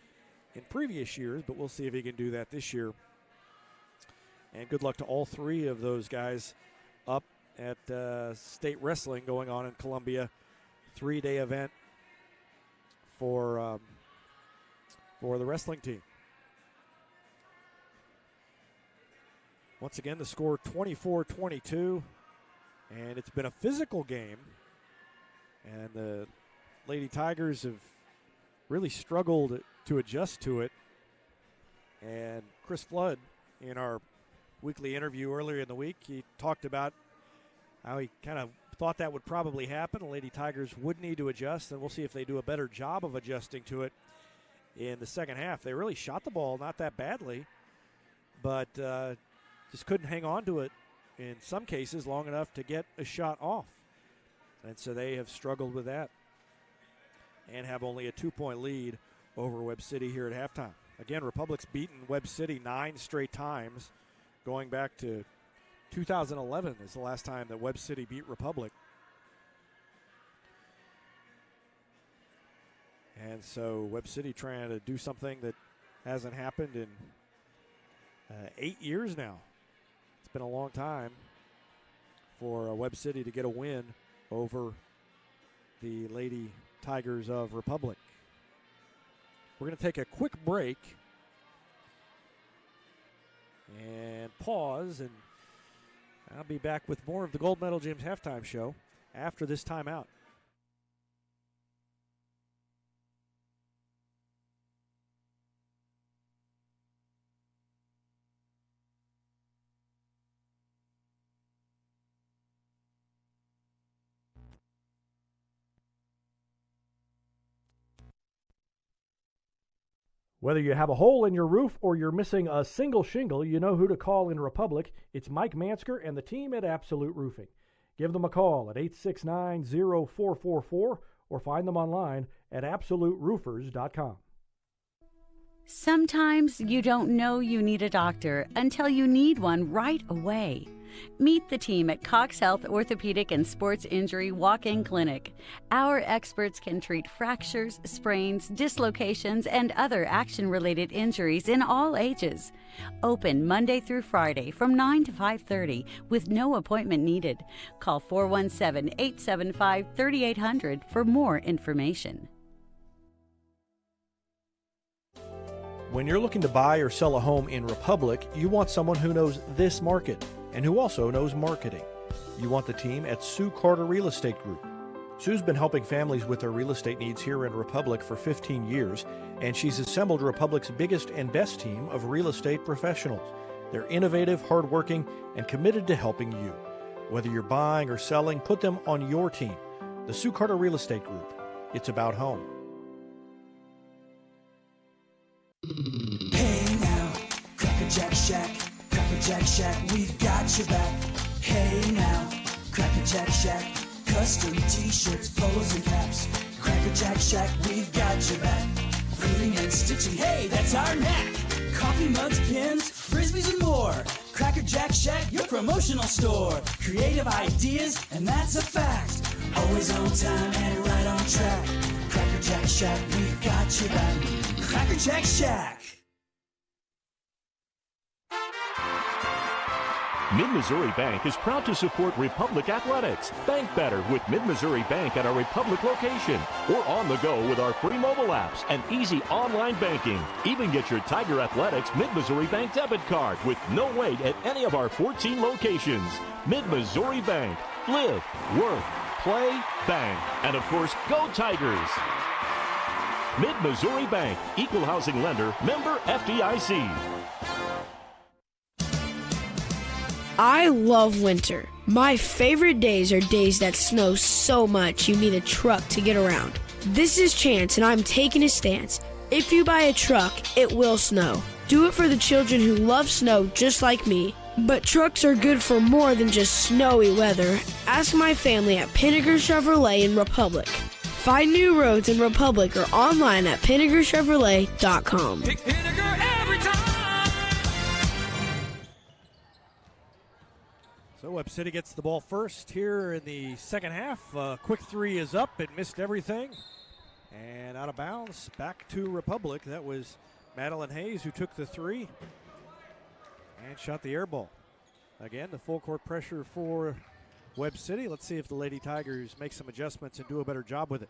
in previous years, but we'll see if he can do that this year. And good luck to all 3 of those guys up at state wrestling going on in Columbia. 3-day event for the wrestling team. Once again, the score 24-22, and it's been a physical game, and the Lady Tigers have really struggled to adjust to it. And Chris Flood in our weekly interview earlier in the week. He talked about how he kind of thought that would probably happen. The Lady Tigers would need to adjust, and we'll see if they do a better job of adjusting to it in the second half. They really shot the ball not that badly, but just couldn't hang on to it in some cases long enough to get a shot off. And so they have struggled with that and have only a 2-point lead over Webb City here at halftime. Again, Republic's beaten Webb City 9 straight times, going back to 2011 is the last time that Webb City beat Republic. And so Webb City trying to do something that hasn't happened in 8 years now. It's been a long time for Webb City to get a win over the Lady Tigers of Republic. We're going to take a quick break and pause, and I'll be back with more of the Gold Medal Gyms halftime show after this timeout. Whether you have a hole in your roof or you're missing a single shingle, you know who to call in Republic. It's Mike Mansker and the team at Absolute Roofing. Give them a call at 869-0444 or find them online at absoluteroofers.com. Sometimes you don't know you need a doctor until you need one right away. Meet the team at Cox Health Orthopedic and Sports Injury Walk-In Clinic. Our experts can treat fractures, sprains, dislocations, and other action-related injuries in all ages. Open Monday through Friday from 9 to 5:30 with no appointment needed. Call 417-875-3800 for more information. When you're looking to buy or sell a home in Republic, you want someone who knows this market and who also knows marketing. You want the team at Sue Carter Real Estate Group. Sue's been helping families with their real estate needs here in Republic for 15 years, and she's assembled Republic's biggest and best team of real estate professionals. They're innovative, hardworking, and committed to helping you. Whether you're buying or selling, put them on your team. The Sue Carter Real Estate Group. It's about home. Hey now, Cracker Jack Shack, Cracker Jack Shack, we've got your back. Hey now, Cracker Jack Shack, custom t-shirts, polos and caps. Cracker Jack Shack, we've got your back. Fitting and stitching, hey, that's our knack. Coffee mugs, pins, frisbees and more. Cracker Jack Shack, your promotional store. Creative ideas, and that's a fact. Always on time and right on track. Cracker Jack Shack, we've got your back. Cracker Jack Shack. Mid-Missouri Bank is proud to support Republic Athletics. Bank better with Mid-Missouri Bank at our Republic location or on the go with our free mobile apps and easy online banking. Even get your Tiger Athletics Mid-Missouri Bank debit card with no wait at any of our 14 locations. Mid-Missouri Bank. Live, work, play, bank. And of course, go Tigers. Mid-Missouri Bank. Equal housing lender. Member FDIC. I love winter. My favorite days are days that snow so much you need a truck to get around. This is Chance, and I'm taking a stance. If you buy a truck, it will snow. Do it for the children who love snow just like me. But trucks are good for more than just snowy weather. Ask my family at Pinnaker Chevrolet in Republic. Find new roads in Republic or online at PinnakerChevrolet.com. Pick Pinnaker every time. So Webb City gets the ball first here in the second half. Quick three is up. It missed everything. And out of bounds, back to Republic. That was Madeline Hayes who took the three and shot the air ball. Again, the full court pressure for Webb City. Let's see if the Lady Tigers make some adjustments and do a better job with it.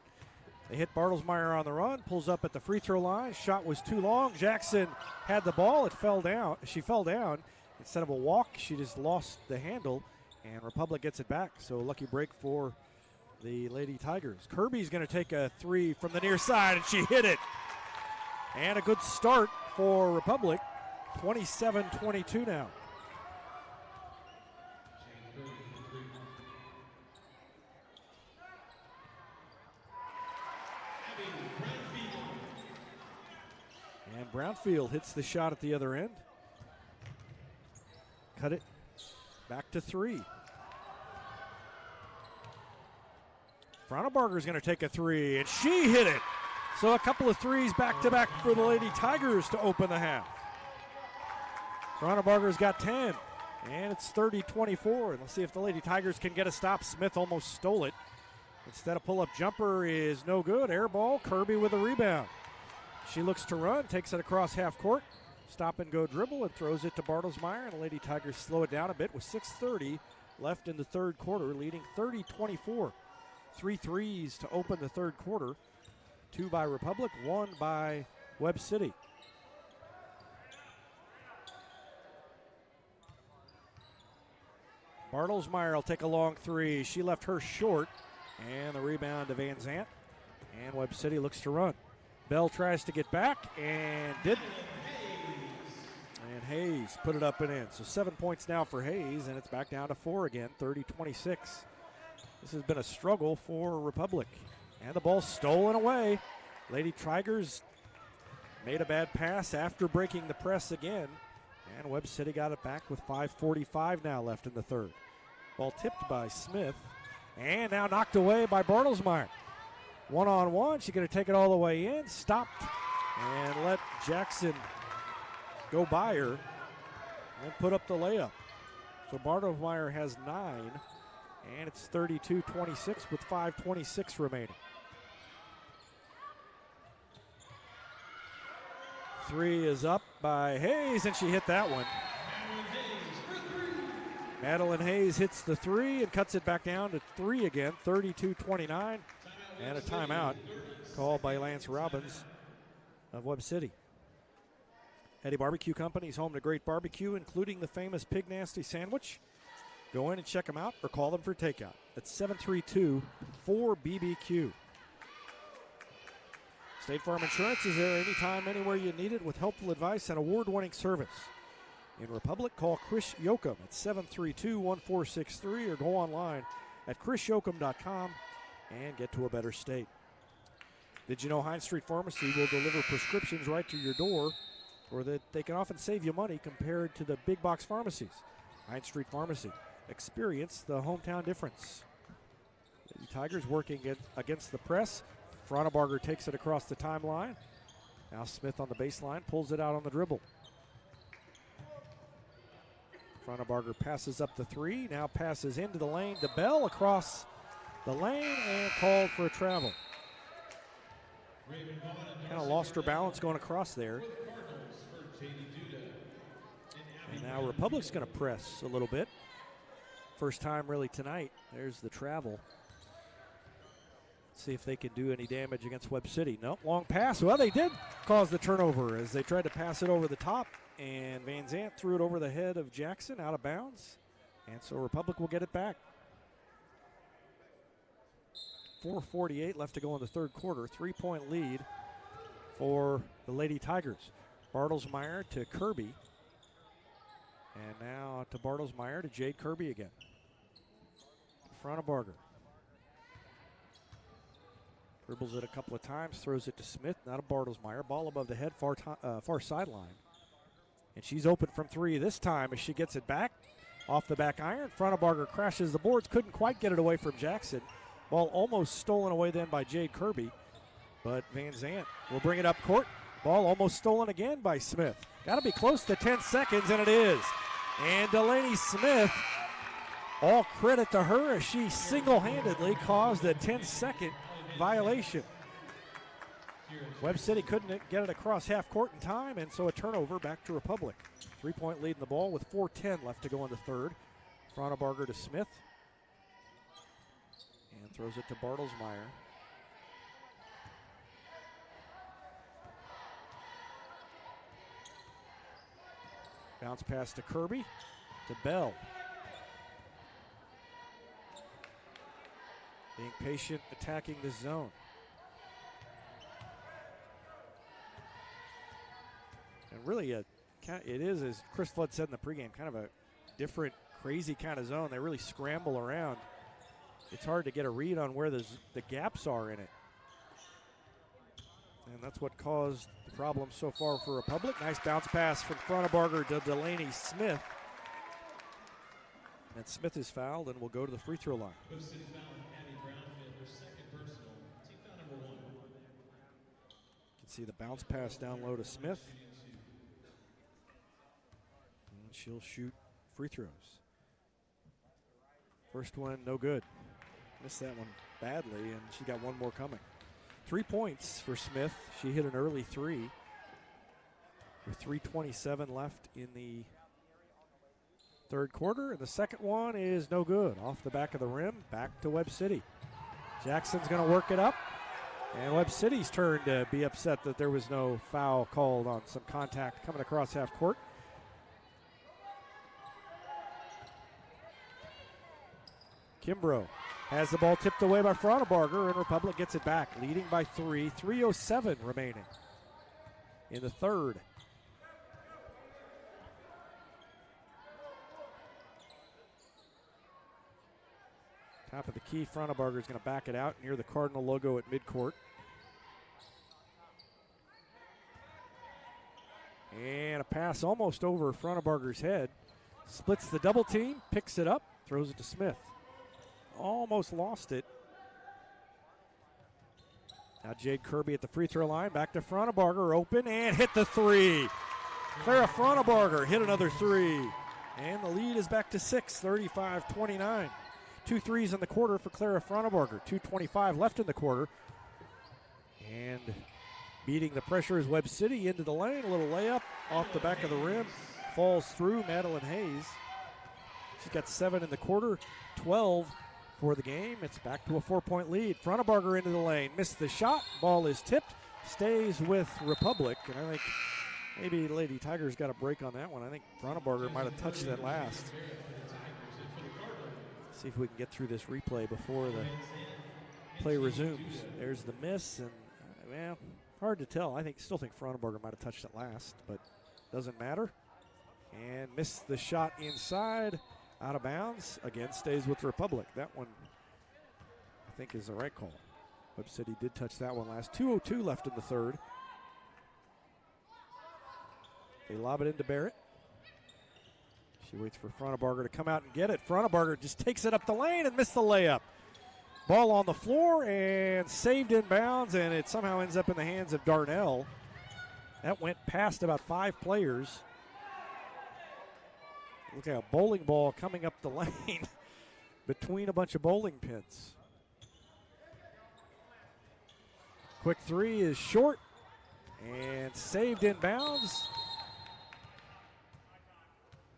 They hit Bartlesmeyer on the run, pulls up at the free throw line. Shot was too long. Jackson had the ball. It fell down. She fell down. Instead of a walk, she just lost the handle, and Republic gets it back. So a lucky break for the Lady Tigers. Kirby's going to take a three from the near side, and she hit it. And a good start for Republic. 27-22 now. And Brownfield hits the shot at the other end. Cut it back to 3. Frauenbarger is going to take a 3, and she hit it. So a couple of threes back-to-back for the Lady Tigers to open the half. Frauenbarger's got 10, and it's 30-24. And let's see if the Lady Tigers can get a stop. Smith almost stole it. Instead, a pull-up jumper is no good. Air ball, Kirby with a rebound. She looks to run, takes it across half court. Stop-and-go dribble and throws it to Bartlesmeyer. And the Lady Tigers slow it down a bit with 6:30 left in the third quarter, leading 30-24. 3 threes to open the third quarter. 2 by Republic, 1 by Webb City. Bartlesmeyer will take a long 3. She left her short. And the rebound to Van Zant. And Webb City looks to run. Bell tries to get back and didn't. And Hayes put it up and in. So 7 points now for Hayes, and it's back down to 4 again, 30-26. This has been a struggle for Republic. And the ball stolen away. Lady Tigers made a bad pass after breaking the press again. And Webb City got it back with 5:45 now left in the third. Ball tipped by Smith. And now knocked away by Bartlesmeyer. One-on-one. She's going to take it all the way in. Stopped and let Jackson go by her and put up the layup. So Bartlesmeyer has 9. And it's 32-26 with 5:26 remaining. 3 is up by Hayes, and she hit that one. Madeline Hayes hits the 3 and cuts it back down to 3 again, 32-29. And a timeout called by Lance Robbins of Webb City. Eddie Barbecue Company is home to great barbecue, including the famous Pig Nasty Sandwich. Go in and check them out or call them for takeout. That's 732-4BBQ. State Farm Insurance is there anytime, anywhere you need it with helpful advice and award-winning service. In Republic, call Chris Yoakum at 732-1463 or go online at chrisyoakum.com and get to a better state. Did you know Hines Street Pharmacy will deliver prescriptions right to your door, or that they can often save you money compared to the big box pharmacies? Hines Street Pharmacy. Experience the hometown difference. The Tigers working against the press. Frauenbarger takes it across the timeline. Now Smith on the baseline, pulls it out on the dribble. Frauenbarger passes up the 3, now passes into the lane to Bell across the lane and called for a travel. Kind of lost her balance going across there. And now Republic's going to press a little bit. First time really tonight. There's the travel. See if they can do any damage against Webb City. Nope, long pass. Well, they did cause the turnover as they tried to pass it over the top, and Van Zant threw it over the head of Jackson out of bounds, and so Republic will get it back. 4:48 left to go in the third quarter. 3-point lead for the Lady Tigers. Bartlesmeyer to Kirby, and now to Bartlesmeyer to Jade Kirby again. Frauenbarger. Dribbles it a couple of times, throws it to Smith, not a Bartlesmeyer. Ball above the head, far sideline. And she's open from 3 this time as she gets it back. Off the back iron, Frauenbarger crashes the boards, couldn't quite get it away from Jackson. Ball almost stolen away then by Jade Kirby. But Van Zant will bring it up court. Ball almost stolen again by Smith. Got to be close to 10 seconds, and it is. And Delaney Smith, all credit to her as she single-handedly caused a 10-second violation. Webb City couldn't get it across half court in time, and so a turnover back to Republic. 3-point lead in the ball with 4:10 left to go in the third. Frauenbarger to Smith. And throws it to Bartlesmeyer. Bounce pass to Kirby, to Bell. Being patient, attacking the zone. And really It is, as Chris Flood said in the pregame, kind of a different, crazy kind of zone. They really scramble around. It's hard to get a read on where the gaps are in it. And that's what caused the problem so far for Republic. Nice bounce pass from Fronabarger to Delaney Smith. And Smith is fouled and will go to the free throw line. Webb City fouling Abby Brownfield, her second personal. Team foul number 1. You can see the bounce pass down low to Smith. And she'll shoot free throws. First one, no good. Missed that one badly, and she got one more coming. 3 points for Smith. She hit an early three with 3:27 left in the third quarter, and the second one is no good. Off the back of the rim, back to Webb City. Jackson's going to work it up, and Webb City's turn to be upset that there was no foul called on some contact coming across half court. Kimbrough has the ball tipped away by Fronabarger, and Republic gets it back, leading by 3. 3:07 remaining in the third. Top of the key, Fronabarger is going to back it out near the Cardinal logo at midcourt. And a pass almost over Fronabarger's head. Splits the double team, picks it up, throws it to Smith. Almost lost it. Now Jade Kirby at the free throw line. Back to Fronabarger, open and hit the three. Clara Fronabarger hit another three. And the lead is back to 6, 35-29. 2 threes in the quarter for Clara Fronabarger. 2:25 left in the quarter. And beating the pressure is Webb City into the lane. A little layup off the back of the rim. Falls through Madeline Hayes. She's got 7 in the quarter, 12 for the game. It's back to a 4-point lead. Fronabarger into the lane. Missed the shot. Ball is tipped. Stays with Republic. And I think maybe Lady Tigers got a break on that one. I think Fronabarger might have touched that last. See if we can get through this replay before the play resumes. There's the miss, and well, hard to tell. Still think Fronabarger might have touched it last, but doesn't matter. And missed the shot inside, out of bounds. Again, stays with Republic. That one, I think, is the right call. Webb City did touch that one last. 2:02 left in the third. They lob it into Barrett. She waits for Fronabarger to come out and get it. Fronabarger just takes it up the lane and missed the layup. Ball on the floor and saved in bounds, and it somehow ends up in the hands of Darnell. That went past about 5 players. Look at a bowling ball coming up the lane between a bunch of bowling pins. Quick three is short and saved in bounds.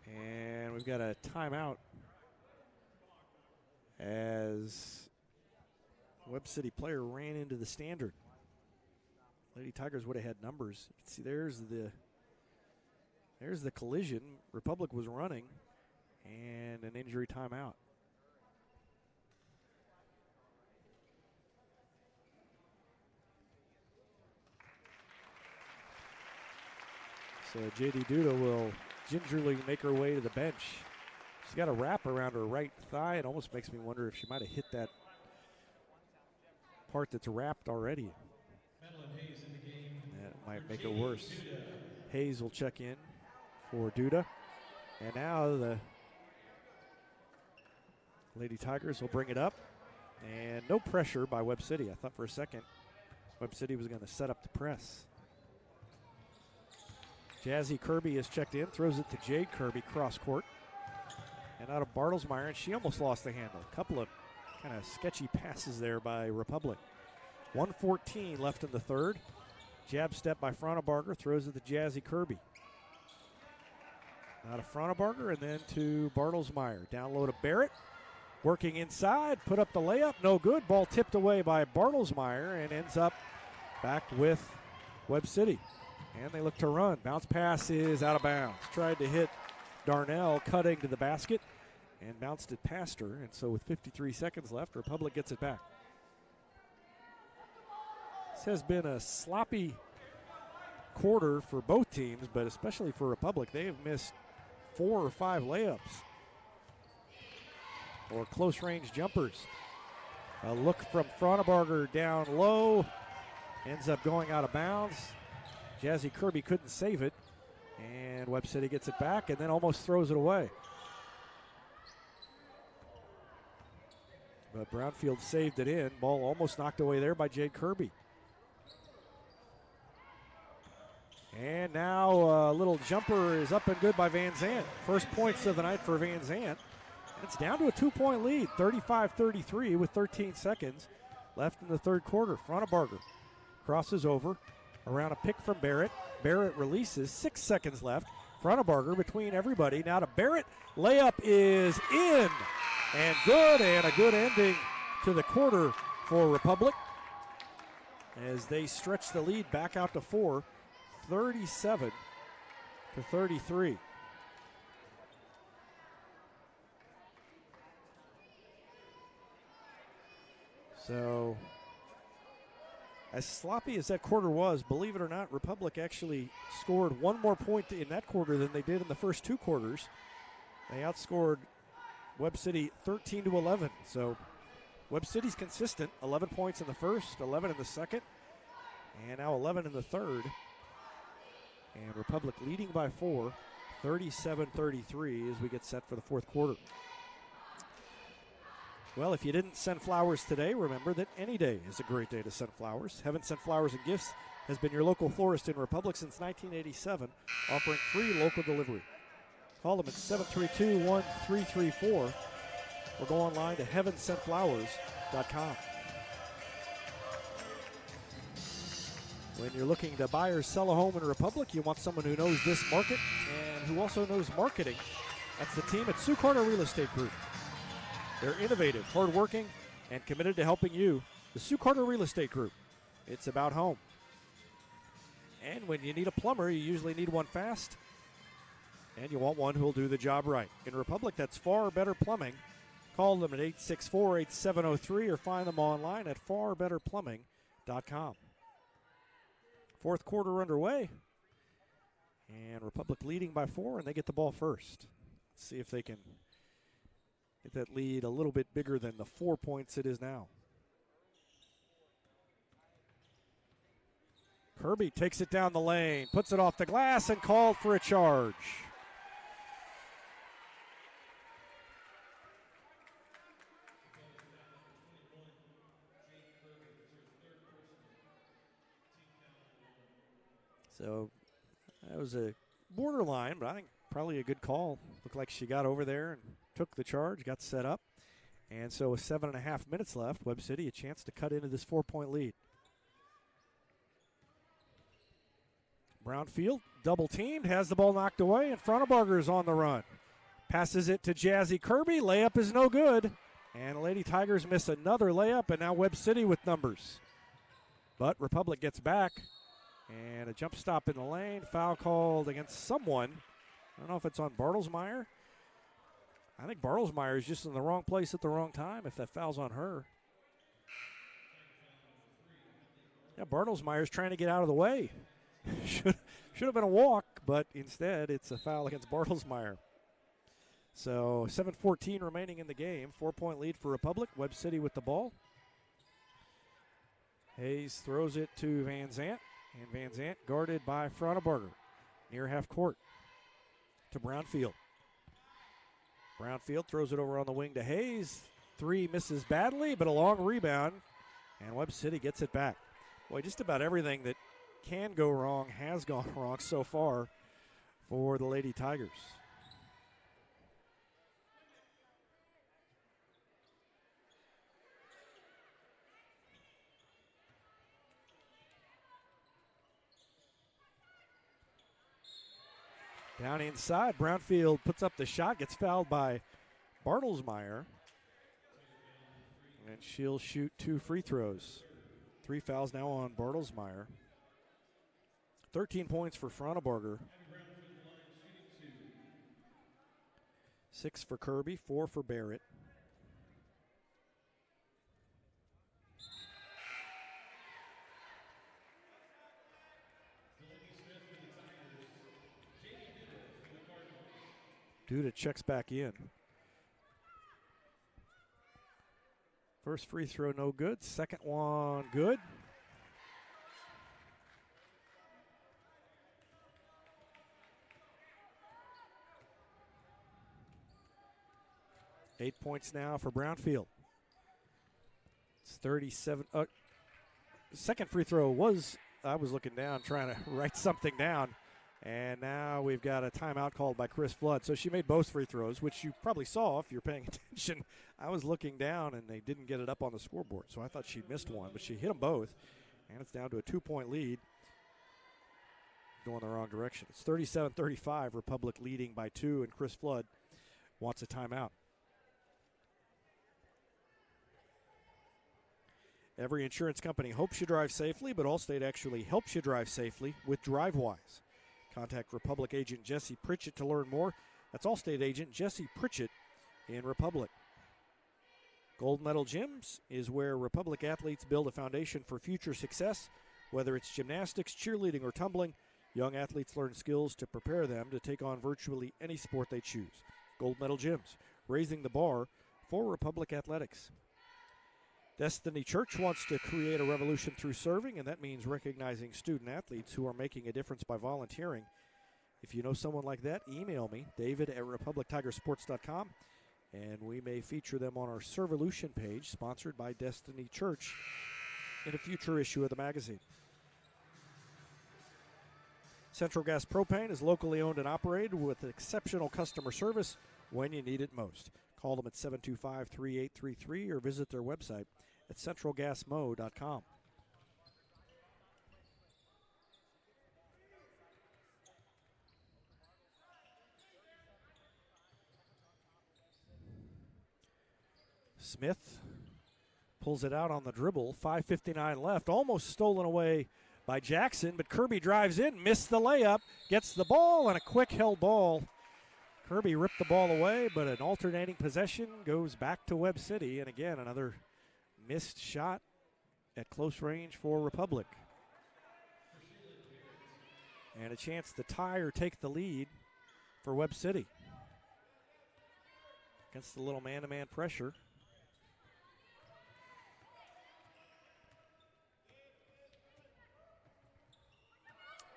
And we've got a timeout as Webb City player ran into the standard. Lady Tigers would have had numbers. You can see there's the collision. Republic was running, and an injury timeout. So J.D. Duda will gingerly make her way to the bench. She's got a wrap around her right thigh. It almost makes me wonder if she might have hit that part that's wrapped already. That might make it worse. Hayes will check in for Duda. And now the Lady Tigers will bring it up. And no pressure by Webb City. I thought for a second Webb City was going to set up the press. Jazzy Kirby is checked in, throws it to Jade Kirby, cross court. And out of Bartlesmeyer, and she almost lost the handle. A couple of kind of sketchy passes there by Republic. 1:14 left in the third. Jab step by Fronabarger, throws it to Jazzy Kirby. Out of Fronabarger and then to Bartlesmeyer. Down low to Barrett. Working inside, put up the layup, no good. Ball tipped away by Bartlesmeyer and ends up back with Webb City. And they look to run. Bounce pass is out of bounds. Tried to hit Darnell cutting to the basket and bounced it past her. And so with 53 seconds left, Republic gets it back. This has been a sloppy quarter for both teams, but especially for Republic, they have missed 4 or 5 layups or close range jumpers. A look from Fronebarger down low, ends up going out of bounds. Jazzy Kirby couldn't save it, and Webb City gets it back and then almost throws it away. But Brownfield saved it in. Ball almost knocked away there by Jade Kirby. And now a little jumper is up and good by Van Zant. First points of the night for Van Zant. And it's down to a 2-point lead, 35-33 with 13 seconds left in the third quarter. Fronebarger crosses over around a pick from Barrett. Barrett releases, 6 seconds left. Fronebarger between everybody. Now to Barrett. Layup is in and good, and a good ending to the quarter for Republic as they stretch the lead back out to 4, 37-33. So, as sloppy as that quarter was, believe it or not, Republic actually scored one more point in that quarter than they did in the first 2 quarters. They outscored Webb City 13-11. So, Webb City's consistent. 11 points in the first, 11 in the second, and now 11 in the third. And Republic leading by 4, 37-33 as we get set for the fourth quarter. Well, if you didn't send flowers today, remember that any day is a great day to send flowers. Heaven Sent Flowers and Gifts has been your local florist in Republic since 1987, offering free local delivery. Call them at 732-1334 or go online to heavensentflowers.com. When you're looking to buy or sell a home in Republic, you want someone who knows this market and who also knows marketing. That's the team at Sue Carter Real Estate Group. They're innovative, hardworking, and committed to helping you. The Sue Carter Real Estate Group. It's about home. And when you need a plumber, you usually need one fast, and you want one who'll do the job right. In Republic, that's Far Better Plumbing. Call them at 864-8703 or find them online at farbetterplumbing.com. Fourth quarter underway, and Republic leading by 4, and they get the ball first. Let's see if they can get that lead a little bit bigger than the 4 points it is now. Kirby takes it down the lane, puts it off the glass, and called for a charge. So that was a borderline, but I think probably a good call. Looked like she got over there and took the charge, got set up. And so with 7.5 minutes left, Webb City a chance to cut into this 4-point lead. Brownfield, double teamed, has the ball knocked away, and Fronebarger is on the run. Passes it to Jazzy Kirby. Layup is no good. And the Lady Tigers miss another layup, and now Webb City with numbers. But Republic gets back. And a jump stop in the lane. Foul called against someone. I don't know if it's on Bartlesmeyer. I think Bartlesmeyer is just in the wrong place at the wrong time if that foul's on her. Yeah, Bartlesmeyer's trying to get out of the way. Should have been a walk, but instead it's a foul against Bartlesmeyer. So 7:14 remaining in the game. 4-point lead for Republic. Webb City with the ball. Hayes throws it to Van Zant. And Van Zant guarded by Fronebarger near half court to Brownfield. Brownfield throws it over on the wing to Hayes. 3 misses badly, but a long rebound. And Webb City gets it back. Boy, just about everything that can go wrong has gone wrong so far for the Lady Tigers. Down inside, Brownfield puts up the shot, gets fouled by Bartlesmeyer. And she'll shoot 2 free throws. 3 fouls now on Bartlesmeyer. 13 points for Fronebarger. 6 for Kirby, 4 for Barrett. Duda checks back in. First free throw, no good. Second one, good. Eight points now for Brownfield. It's 37. Second free throw was, I was looking down trying to write something down. And now we've got a timeout called by Chris Flood. So she made both free throws, which you probably saw if you're paying attention. I was looking down, and they didn't get it up on the scoreboard, so I thought she missed one. But she hit them both, and it's down to a 2-point lead. Going the wrong direction. It's 37-35, Republic leading by 2, and Chris Flood wants a timeout. Every insurance company hopes you drive safely, but Allstate actually helps you drive safely with DriveWise. Contact Republic agent Jesse Pritchett to learn more. That's Allstate agent Jesse Pritchett in Republic. Gold Medal Gyms is where Republic athletes build a foundation for future success. Whether it's gymnastics, cheerleading, or tumbling, young athletes learn skills to prepare them to take on virtually any sport they choose. Gold Medal Gyms, raising the bar for Republic athletics. Destiny Church wants to create a revolution through serving, and that means recognizing student athletes who are making a difference by volunteering. If you know someone like that, email me, david@republictigersports.com, and we may feature them on our Servolution page, sponsored by Destiny Church, in a future issue of the magazine. Central Gas Propane is locally owned and operated with exceptional customer service when you need it most. Call them at 725-3833 or visit their website at centralgasmo.com. Smith pulls it out on the dribble. 5:59 left. Almost stolen away by Jackson, but Kirby drives in, missed the layup, gets the ball, and a quick held ball. Kirby ripped the ball away, but an alternating possession goes back to Webb City. And again, another missed shot at close range for Republic. And a chance to tie or take the lead for Webb City. Against the little man-to-man pressure.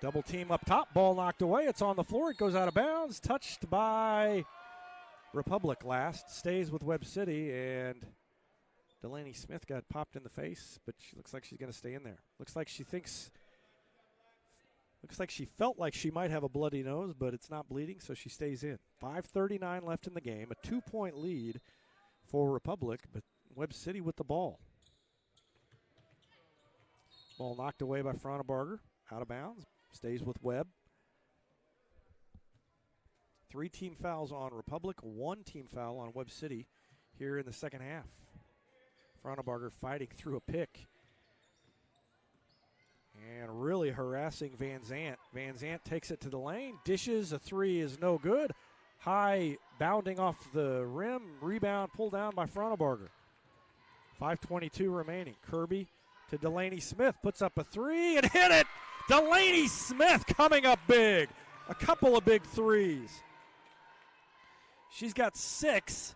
Double team up top, ball knocked away. It's on the floor. It goes out of bounds. Touched by Republic last. Stays with Webb City, and Delaney Smith got popped in the face, but she looks like she's going to stay in there. Looks like she felt like she might have a bloody nose, but it's not bleeding, so she stays in. 5:39 left in the game. A 2-point lead for Republic, but Webb City with the ball. Ball knocked away by Frauenbarger. Out of bounds. Stays with Webb. 3 team fouls on Republic, 1 team foul on Webb City here in the second half. Frauenbarger fighting through a pick and really harassing Van Zant. Van Zant takes it to the lane, dishes, a 3 is no good. High bounding off the rim, rebound pulled down by Frauenbarger. 5:22 remaining. Kirby to Delaney Smith, puts up a 3 and hit it! Delaney Smith coming up big. A couple of big threes. She's got 6,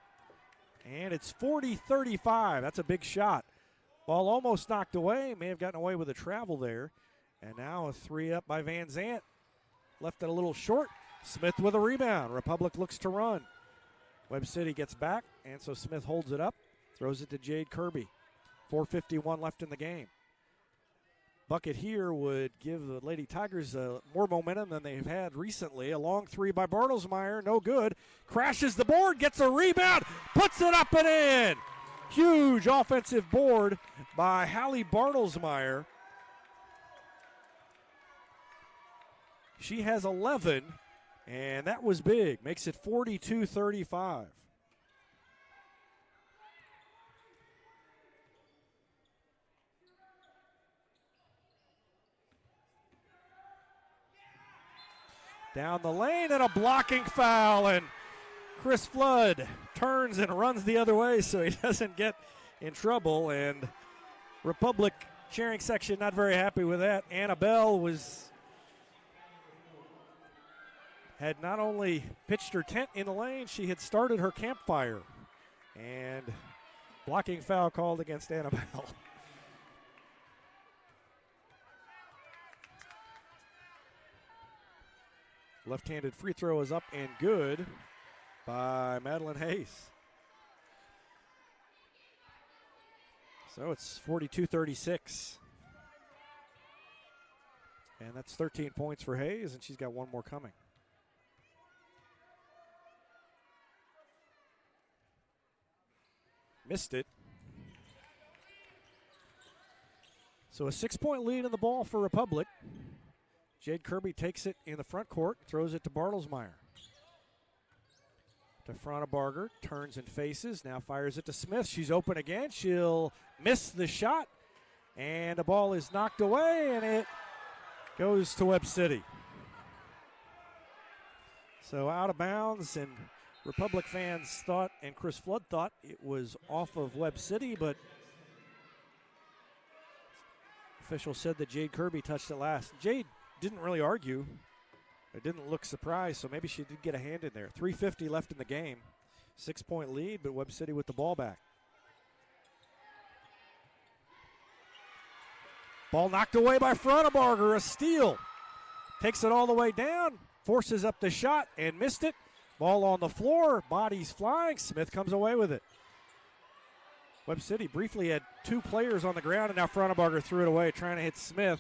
and it's 40-35. That's a big shot. Ball almost knocked away. May have gotten away with a travel there. And now a 3 up by Van Zant. Left it a little short. Smith with a rebound. Republic looks to run. Webb City gets back, and so Smith holds it up. Throws it to Jade Kirby. 4:51 left in the game. Bucket here would give the Lady Tigers more momentum than they've had recently. A long 3 by Bartlesmeyer, no good. Crashes the board, gets a rebound, puts it up and in. Huge offensive board by Hallie Bartlesmeyer. She has 11, and that was big. Makes it 42-35. Down the lane and a blocking foul, and Chris Flood turns and runs the other way so he doesn't get in trouble, and Republic cheering section not very happy with that. Annabelle had not only pitched her tent in the lane, she had started her campfire. And blocking foul called against Annabelle. Left-handed free throw is up and good by Madeline Hayes. So it's 42-36. And that's 13 points for Hayes, and she's got one more coming. Missed it. So a 6-point lead in the ball for Republic. Jade Kirby takes it in the front court, throws it to Bartlesmeyer. To Fronabarger, turns and faces, now fires it to Smith. She's open again. She'll miss the shot, and the ball is knocked away, and it goes to Webb City. So out of bounds, and Republic fans thought, and Chris Flood thought, it was off of Webb City, but official said that Jade Kirby touched it last. Jade didn't really argue. It didn't look surprised, so maybe she did get a hand in there. 3:50 left in the game. 6-point lead, but Webb City with the ball back. Ball knocked away by Fronabarger, a steal. Takes it all the way down, forces up the shot and missed it. Ball on the floor, bodies flying. Smith comes away with it. Webb City briefly had two players on the ground, and now Fronabarger threw it away, trying to hit Smith.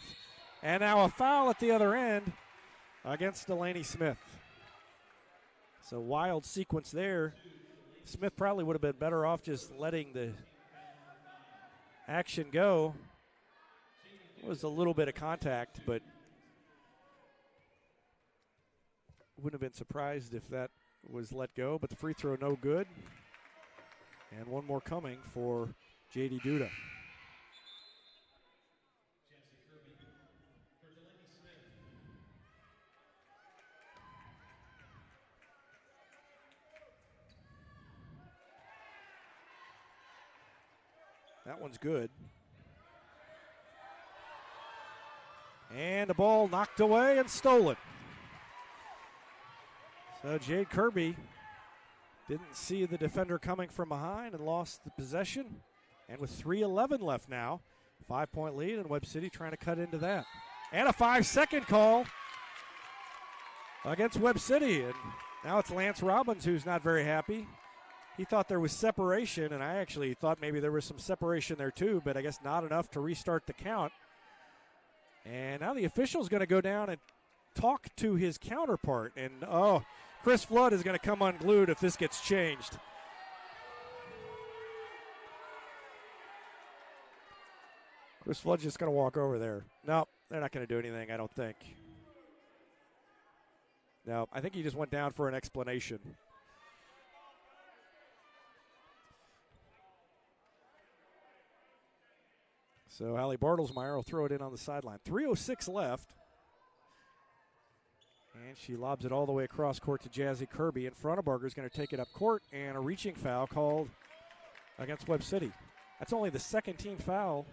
And now a foul at the other end against Delaney Smith. So wild sequence there. Smith probably would have been better off just letting the action go. It was a little bit of contact, but wouldn't have been surprised if that was let go. But the free throw no good. And one more coming for J.D. Duda. That one's good. And the ball knocked away and stolen. So Jade Kirby didn't see the defender coming from behind and lost the possession. And with 3:11 left now, 5-point lead, and Webb City trying to cut into that. And a 5-second call against Webb City. And now it's Lance Robbins who's not very happy. He thought there was separation, and I actually thought maybe there was some separation there too, but I guess not enough to restart the count. And now the official's going to go down and talk to his counterpart. And, Chris Flood is going to come unglued if this gets changed. Chris Flood's just going to walk over there. No, they're not going to do anything, I don't think. No, I think he just went down for an explanation. So Allie Bartlesmeyer will throw it in on the sideline. 3:06 left. And she lobs it all the way across court to Jazzy Kirby. And Fronabarger is going to take it up court, and a reaching foul called against Webb City. That's only the second team foul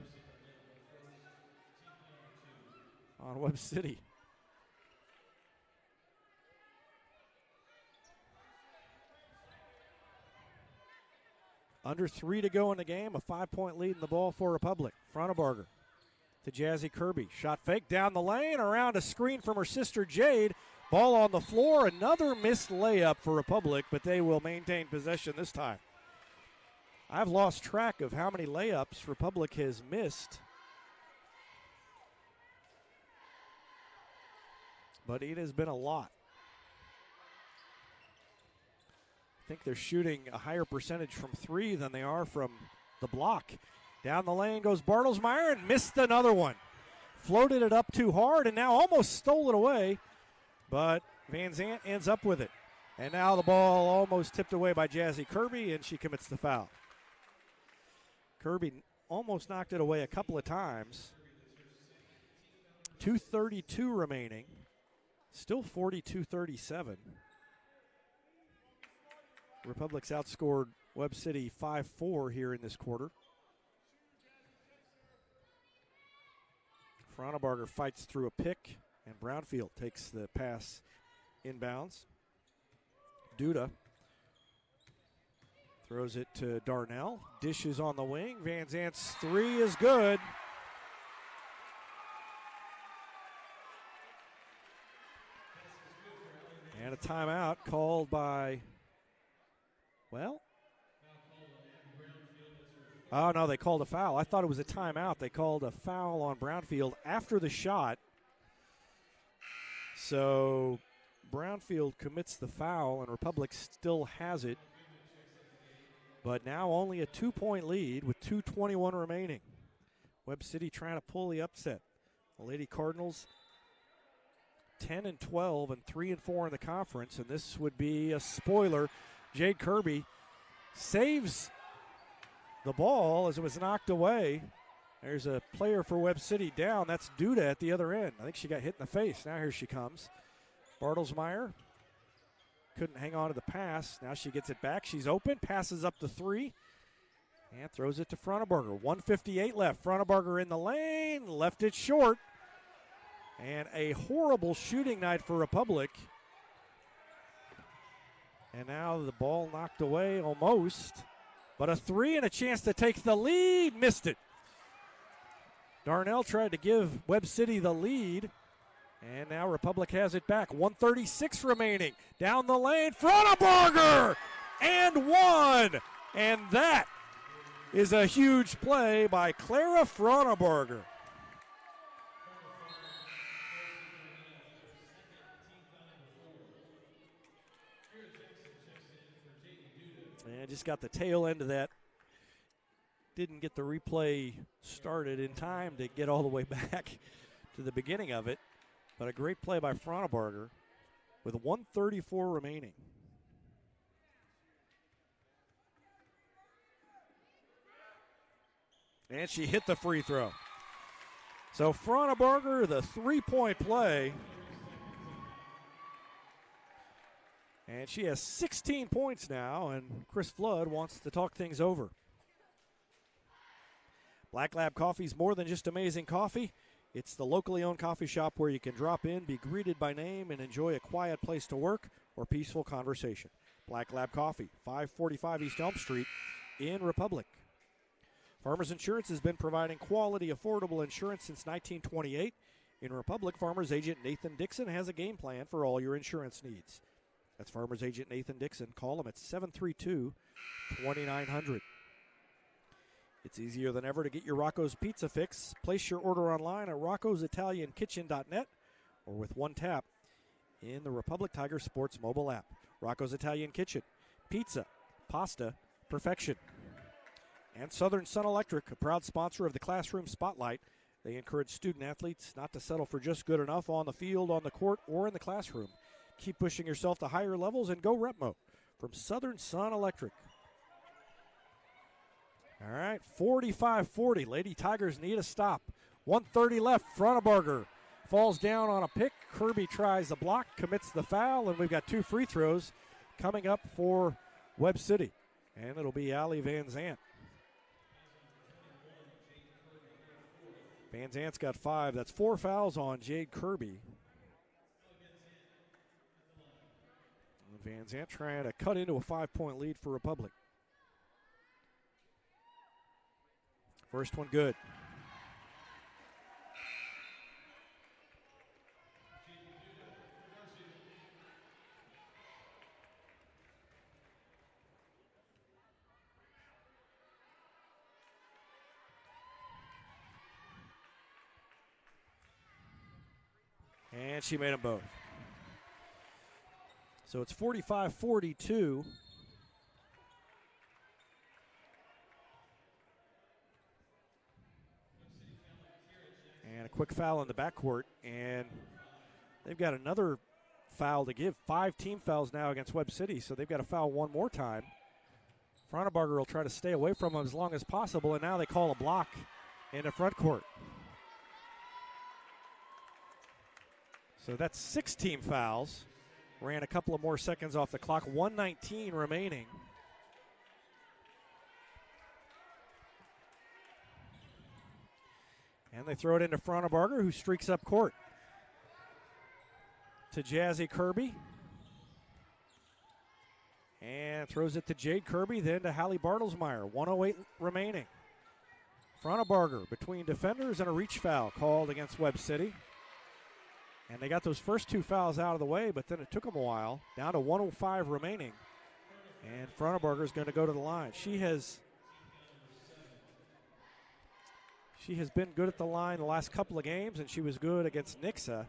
on Webb City. Under 3 to go in the game, a 5-point lead in the ball for Republic. Fronabarger to Jazzy Kirby. Shot fake down the lane, around a screen from her sister Jade. Ball on the floor, another missed layup for Republic, but they will maintain possession this time. I've lost track of how many layups Republic has missed, but it has been a lot. I think they're shooting a higher percentage from 3 than they are from the block. Down the lane goes Bartlesmeyer and missed another one. Floated it up too hard and now almost stole it away, but Van Zant ends up with it. And now the ball almost tipped away by Jazzy Kirby, and she commits the foul. Kirby almost knocked it away a couple of times. 2:32 remaining. Still 42-37. Republic's outscored Webb City 5-4 here in this quarter. Fronabarger fights through a pick, and Brownfield takes the pass inbounds. Duda throws it to Darnell. Dishes on the wing. Van Zant's three is good. And a timeout called by, well, oh, no, they called a foul. I thought it was a timeout. They called a foul on Brownfield after the shot. So Brownfield commits the foul, and Republic still has it. But now only a 2-point lead with 2:21 remaining. Webb City trying to pull the upset. The Lady Cardinals 10-12 and 3-4 in the conference, and this would be a spoiler. Jade Kirby saves the ball as it was knocked away. There's a player for Webb City down. That's Duda at the other end. I think she got hit in the face. Now here she comes. Bartlesmeyer couldn't hang on to the pass. Now she gets it back. She's open, passes up the three, and throws it to Frontenberger. 1:58 left. Frontenberger in the lane, left it short. And a horrible shooting night for Republic. And now the ball knocked away almost. But a three and a chance to take the lead. Missed it. Darnell tried to give Webb City the lead. And now Republic has it back. 1:36 remaining. Down the lane. Frontenberger! And one! And that is a huge play by Clara Frontenberger. And just got the tail end of that. Didn't get the replay started in time to get all the way back to the beginning of it. But a great play by Frontenberger with 1:34 remaining. And she hit the free throw. So Frontenberger, the three-point play. And she has 16 points now, and Chris Flood wants to talk things over. Black Lab Coffee is more than just amazing coffee. It's the locally owned coffee shop where you can drop in, be greeted by name, and enjoy a quiet place to work or peaceful conversation. Black Lab Coffee, 545 East Elm Street in Republic. Farmers Insurance has been providing quality, affordable insurance since 1928. In Republic, Farmers Agent Nathan Dixon has a game plan for all your insurance needs. That's Farmers Agent Nathan Dixon. Call him at 732-2900. It's easier than ever to get your Rocco's Pizza fix. Place your order online at roccositaliankitchen.net or with one tap in the Republic Tiger Sports mobile app. Rocco's Italian Kitchen. Pizza, pasta, perfection. And Southern Sun Electric, a proud sponsor of the Classroom Spotlight. They encourage student athletes not to settle for just good enough on the field, on the court, or in the classroom. Keep pushing yourself to higher levels and go Repmo from Southern Sun Electric. All right, 45-40. Lady Tigers need a stop. 1:30 left. Frontenberger falls down on a pick. Kirby tries a block, commits the foul, and we've got two free throws coming up for Webb City. And it'll be Allie Van Zant. Van Zant's got 5. That's 4 fouls on Jade Kirby. Van Zant trying to cut into a 5-point lead for Republic. First one good. And she made them both. So it's 45-42. And a quick foul in the backcourt. And they've got another foul to give. 5 team fouls now against Webb City, so they've got to foul one more time. Frontenberger will try to stay away from them as long as possible, and now they call a block in the front court. So that's 6 team fouls. Ran a couple of more seconds off the clock. 1:19 remaining. And they throw it into Frontenberger, who streaks up court. To Jazzy Kirby. throws it to Jade Kirby, then to Hallie Bartlesmeyer. 1:08 remaining. Frontebarger between defenders and a reach foul called against Webb City. And they got those first 2 fouls out of the way, but then it took them a while. Down to 1:05 remaining. And Frontebarger is going to go to the line. She has been good at the line the last couple of games, and she was good against Nixa.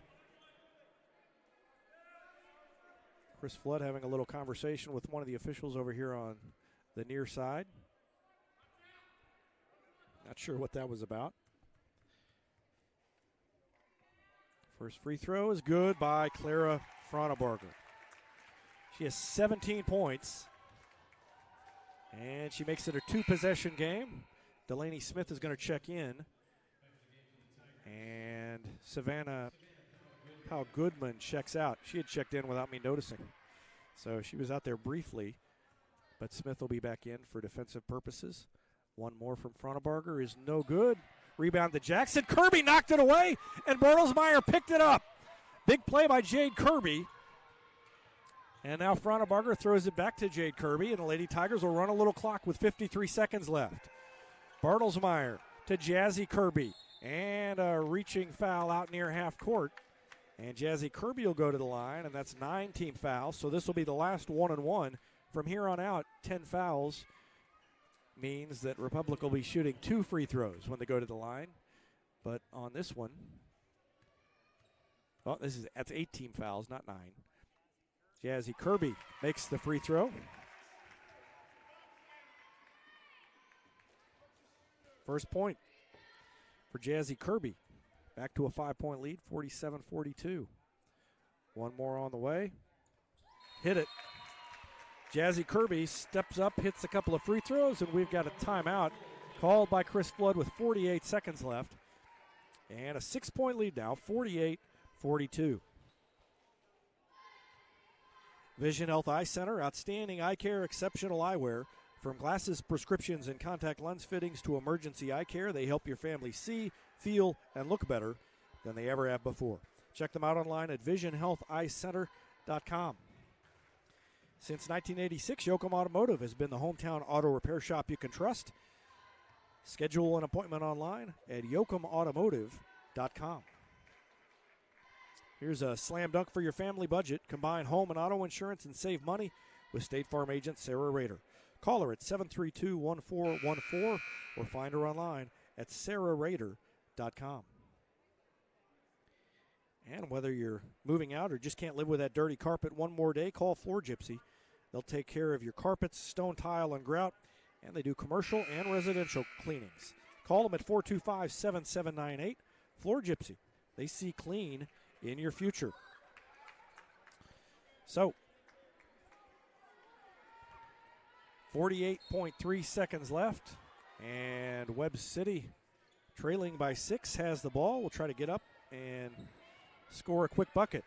Chris Flood having a little conversation with one of the officials over here on the near side. Not sure what that was about. First free throw is good by Clara Frontebarger. She has 17 points, and she makes it a 2-possession game. Delaney Smith is going to check in, and Savannah Powell-Goodman checks out. She had checked in without me noticing, so she was out there briefly, but Smith will be back in for defensive purposes. One more from Frontebarger is no good. Rebound to Jackson. Kirby knocked it away, and Bartlesmeyer picked it up. Big play by Jade Kirby. And now Frontebarger throws it back to Jade Kirby, and the Lady Tigers will run a little clock with 53 seconds left. Bartlesmeyer to Jazzy Kirby, and a reaching foul out near half court. And Jazzy Kirby will go to the line, and that's 9 team fouls. So this will be the last 1-and-1. From here on out, 10 fouls means that Republic will be shooting 2 free throws when they go to the line. But on this one, that's 8 team fouls, not 9. Jazzy Kirby makes the free throw. First point for Jazzy Kirby. Back to a 5-point lead, 47-42. One more on the way. Hit it. Jazzy Kirby steps up, hits a couple of free throws, and we've got a timeout called by Chris Flood with 48 seconds left. And a 6-point lead now, 48-42. Vision Health Eye Center, outstanding eye care, exceptional eyewear. From glasses, prescriptions, and contact lens fittings to emergency eye care, they help your family see, feel, and look better than they ever have before. Check them out online at visionhealtheyecenter.com. Since 1986, Yoakum Automotive has been the hometown auto repair shop you can trust. Schedule an appointment online at yoakumautomotive.com. Here's a slam dunk for your family budget. Combine home and auto insurance and save money with State Farm agent Sarah Rader. Call her at 732-1414 or find her online at sarahrader.com. And whether you're moving out or just can't live with that dirty carpet one more day, call Floor Gypsy. They'll take care of your carpets, stone tile, and grout, and they do commercial and residential cleanings. Call them at 425-7798. Floor Gypsy. They see clean in your future. So, 48.3 seconds left, and Webb City, trailing by 6, has the ball. We'll try to get up and score a quick bucket.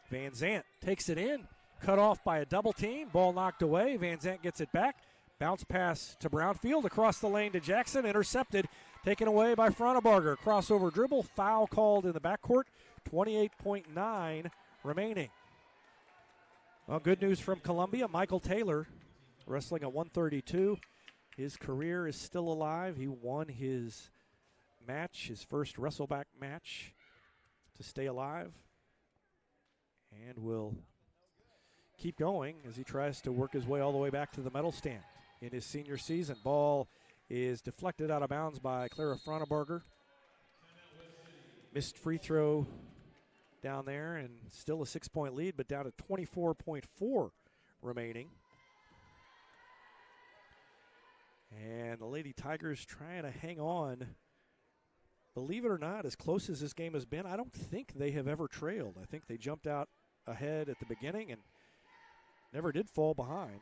Van Zant takes it in, cut off by a double team, ball knocked away. Van Zant gets it back, bounce pass to Brownfield, across the lane to Jackson, intercepted, taken away by Frontebarger. Crossover dribble, foul called in the backcourt, 28.9 remaining. Well, good news from Columbia. Michael Taylor wrestling at 132. His career is still alive. He won his match, his first wrestleback match to stay alive, and will keep going as he tries to work his way all the way back to the medal stand in his senior season. Ball is deflected out of bounds by Clara Frontebarger. Missed free throw down there, and still a 6-point lead, but down to 24.4 remaining. And the Lady Tigers trying to hang on. Believe it or not, as close as this game has been, I don't think they have ever trailed. I think they jumped out ahead at the beginning and never did fall behind.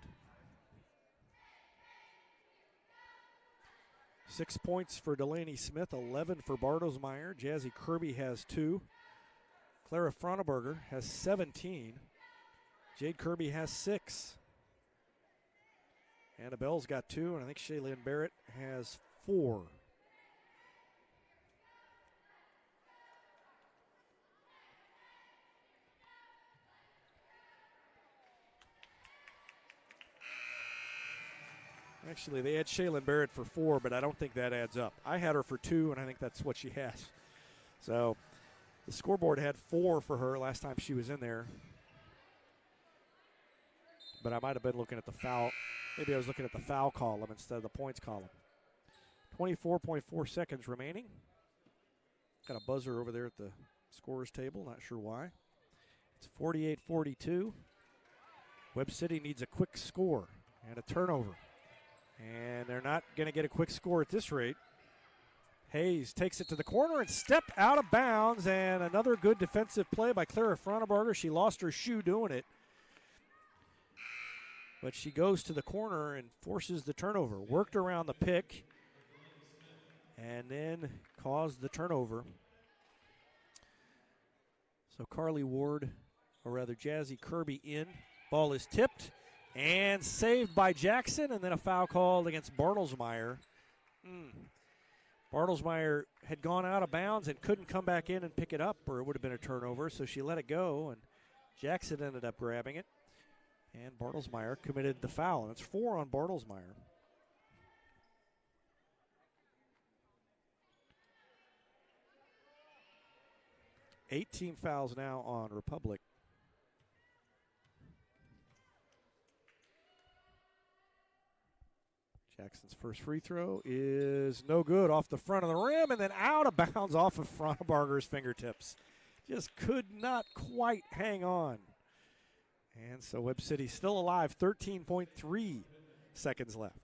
6 points for Delaney Smith, 11 for Bartlesmeyer. Jazzy Kirby has 2. Clara Frontebarger has 17. Jade Kirby has 6. Annabelle's got 2, and I think Shaylin Barrett has 4. Actually, they had Shaylin Barrett for 4, but I don't think that adds up. I had her for 2, and I think that's what she has. So the scoreboard had 4 for her last time she was in there. But I might have been looking at the foul. Maybe I was looking at the foul column instead of the points column. 24.4 seconds remaining. Got a buzzer over there at the scorer's table. Not sure why. It's 48-42. Webb City needs a quick score and a turnover. And they're not going to get a quick score at this rate. Hayes takes it to the corner and stepped out of bounds. And another good defensive play by Clara Froneberger. She lost her shoe doing it. But she goes to the corner and forces the turnover. Worked around the pick and then caused the turnover. So Carly Ward, or rather Jazzy Kirby in. Ball is tipped and saved by Jackson, and then a foul called against Bartlesmeyer. Bartlesmeyer had gone out of bounds and couldn't come back in and pick it up, or it would have been a turnover, so she let it go, and Jackson ended up grabbing it. And Bartlesmeyer committed the foul, and it's 4 on Bartlesmeyer. Eight team fouls now on Republic. Jackson's first free throw is no good, off the front of the rim and then out of bounds off of Froneberger's fingertips. Just could not quite hang on. And so Webb City still alive, 13.3 seconds left.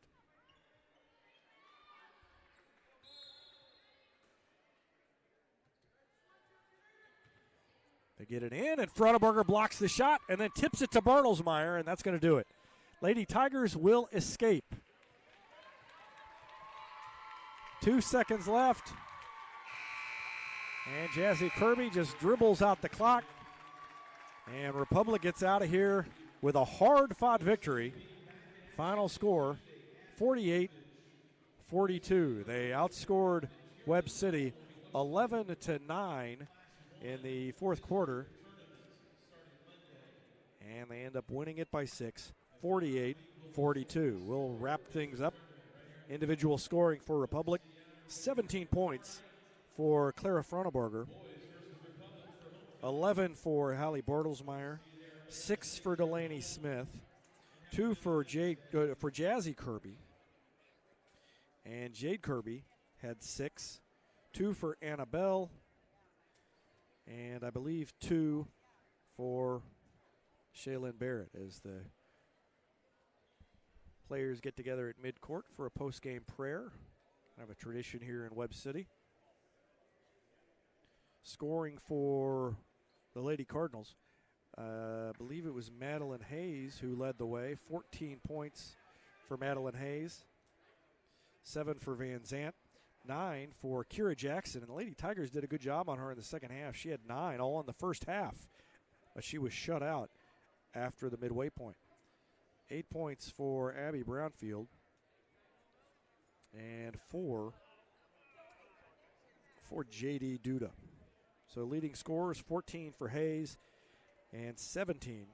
They get it in, and Froneberger blocks the shot and then tips it to Bartlesmeyer, and that's going to do it. Lady Tigers will escape. 2 seconds left. And Jazzy Kirby just dribbles out the clock. And Republic gets out of here with a hard-fought victory. Final score, 48-42. They outscored Webb City 11-9 in the fourth quarter. And they end up winning it by 6, 48-42. We'll wrap things up. Individual scoring for Republic, 17 points for Clara Froneberger, 11 for Hallie Bartlesmeyer, 6 for Delaney Smith, 2 for Jazzy Kirby, and Jade Kirby had 6, 2 for Annabelle, and I believe 2 for Shaylin Barrett as the players get together at midcourt for a post-game prayer. Kind of a tradition here in Webb City. Scoring for the Lady Cardinals, I believe it was Madeline Hayes who led the way. 14 points for Madeline Hayes, 7 for Van Zant, 9 for Kira Jackson. And the Lady Tigers did a good job on her in the second half. She had 9 all in the first half, but she was shut out after the midway point. 8 points for Abby Brownfield and 4 for J.D. Duda. So leading scorers, 14 for Hayes and 17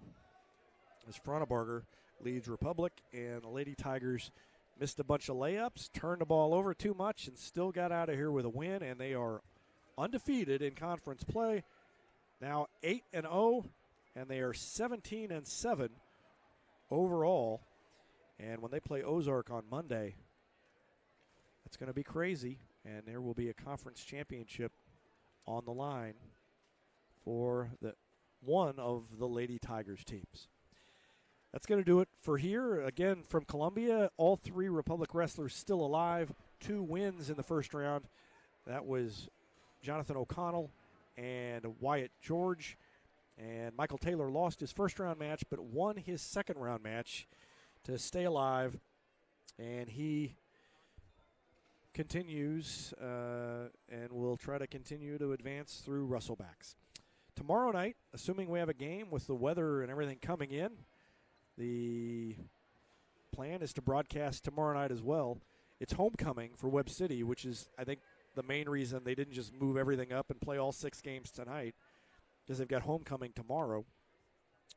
as Froneberger leads Republic. And the Lady Tigers missed a bunch of layups, turned the ball over too much, and still got out of here with a win. And they are undefeated in conference play. Now 8-0, and they are 17-7 overall. And when they play Ozark on Monday, that's going to be crazy. And there will be a conference championship on the line for one of the Lady Tigers teams. That's going to do it for here. Again, from Columbia, all 3 Republic wrestlers still alive. 2 wins in the first round. That was Jonathan O'Connell and Wyatt George. And Michael Taylor lost his first round match but won his second round match to stay alive. And he continues and will try to continue to advance through Russelbacks. Tomorrow night, assuming we have a game with the weather and everything coming in, the plan is to broadcast tomorrow night as well. It's homecoming for Webb City, which is, I think, the main reason they didn't just move everything up and play all 6 games tonight, because they've got homecoming tomorrow.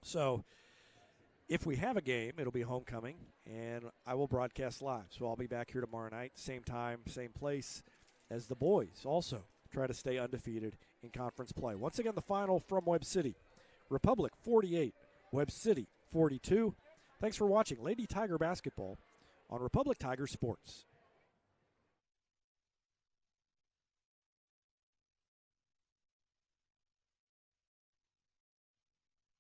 So If we have a game, it'll be homecoming, and I will broadcast live. So I'll be back here tomorrow night, same time, same place, as the boys also try to stay undefeated in conference play. Once again, the final from Webb City. Republic 48, Webb City 42. Thanks for watching Lady Tiger Basketball on Republic Tiger Sports.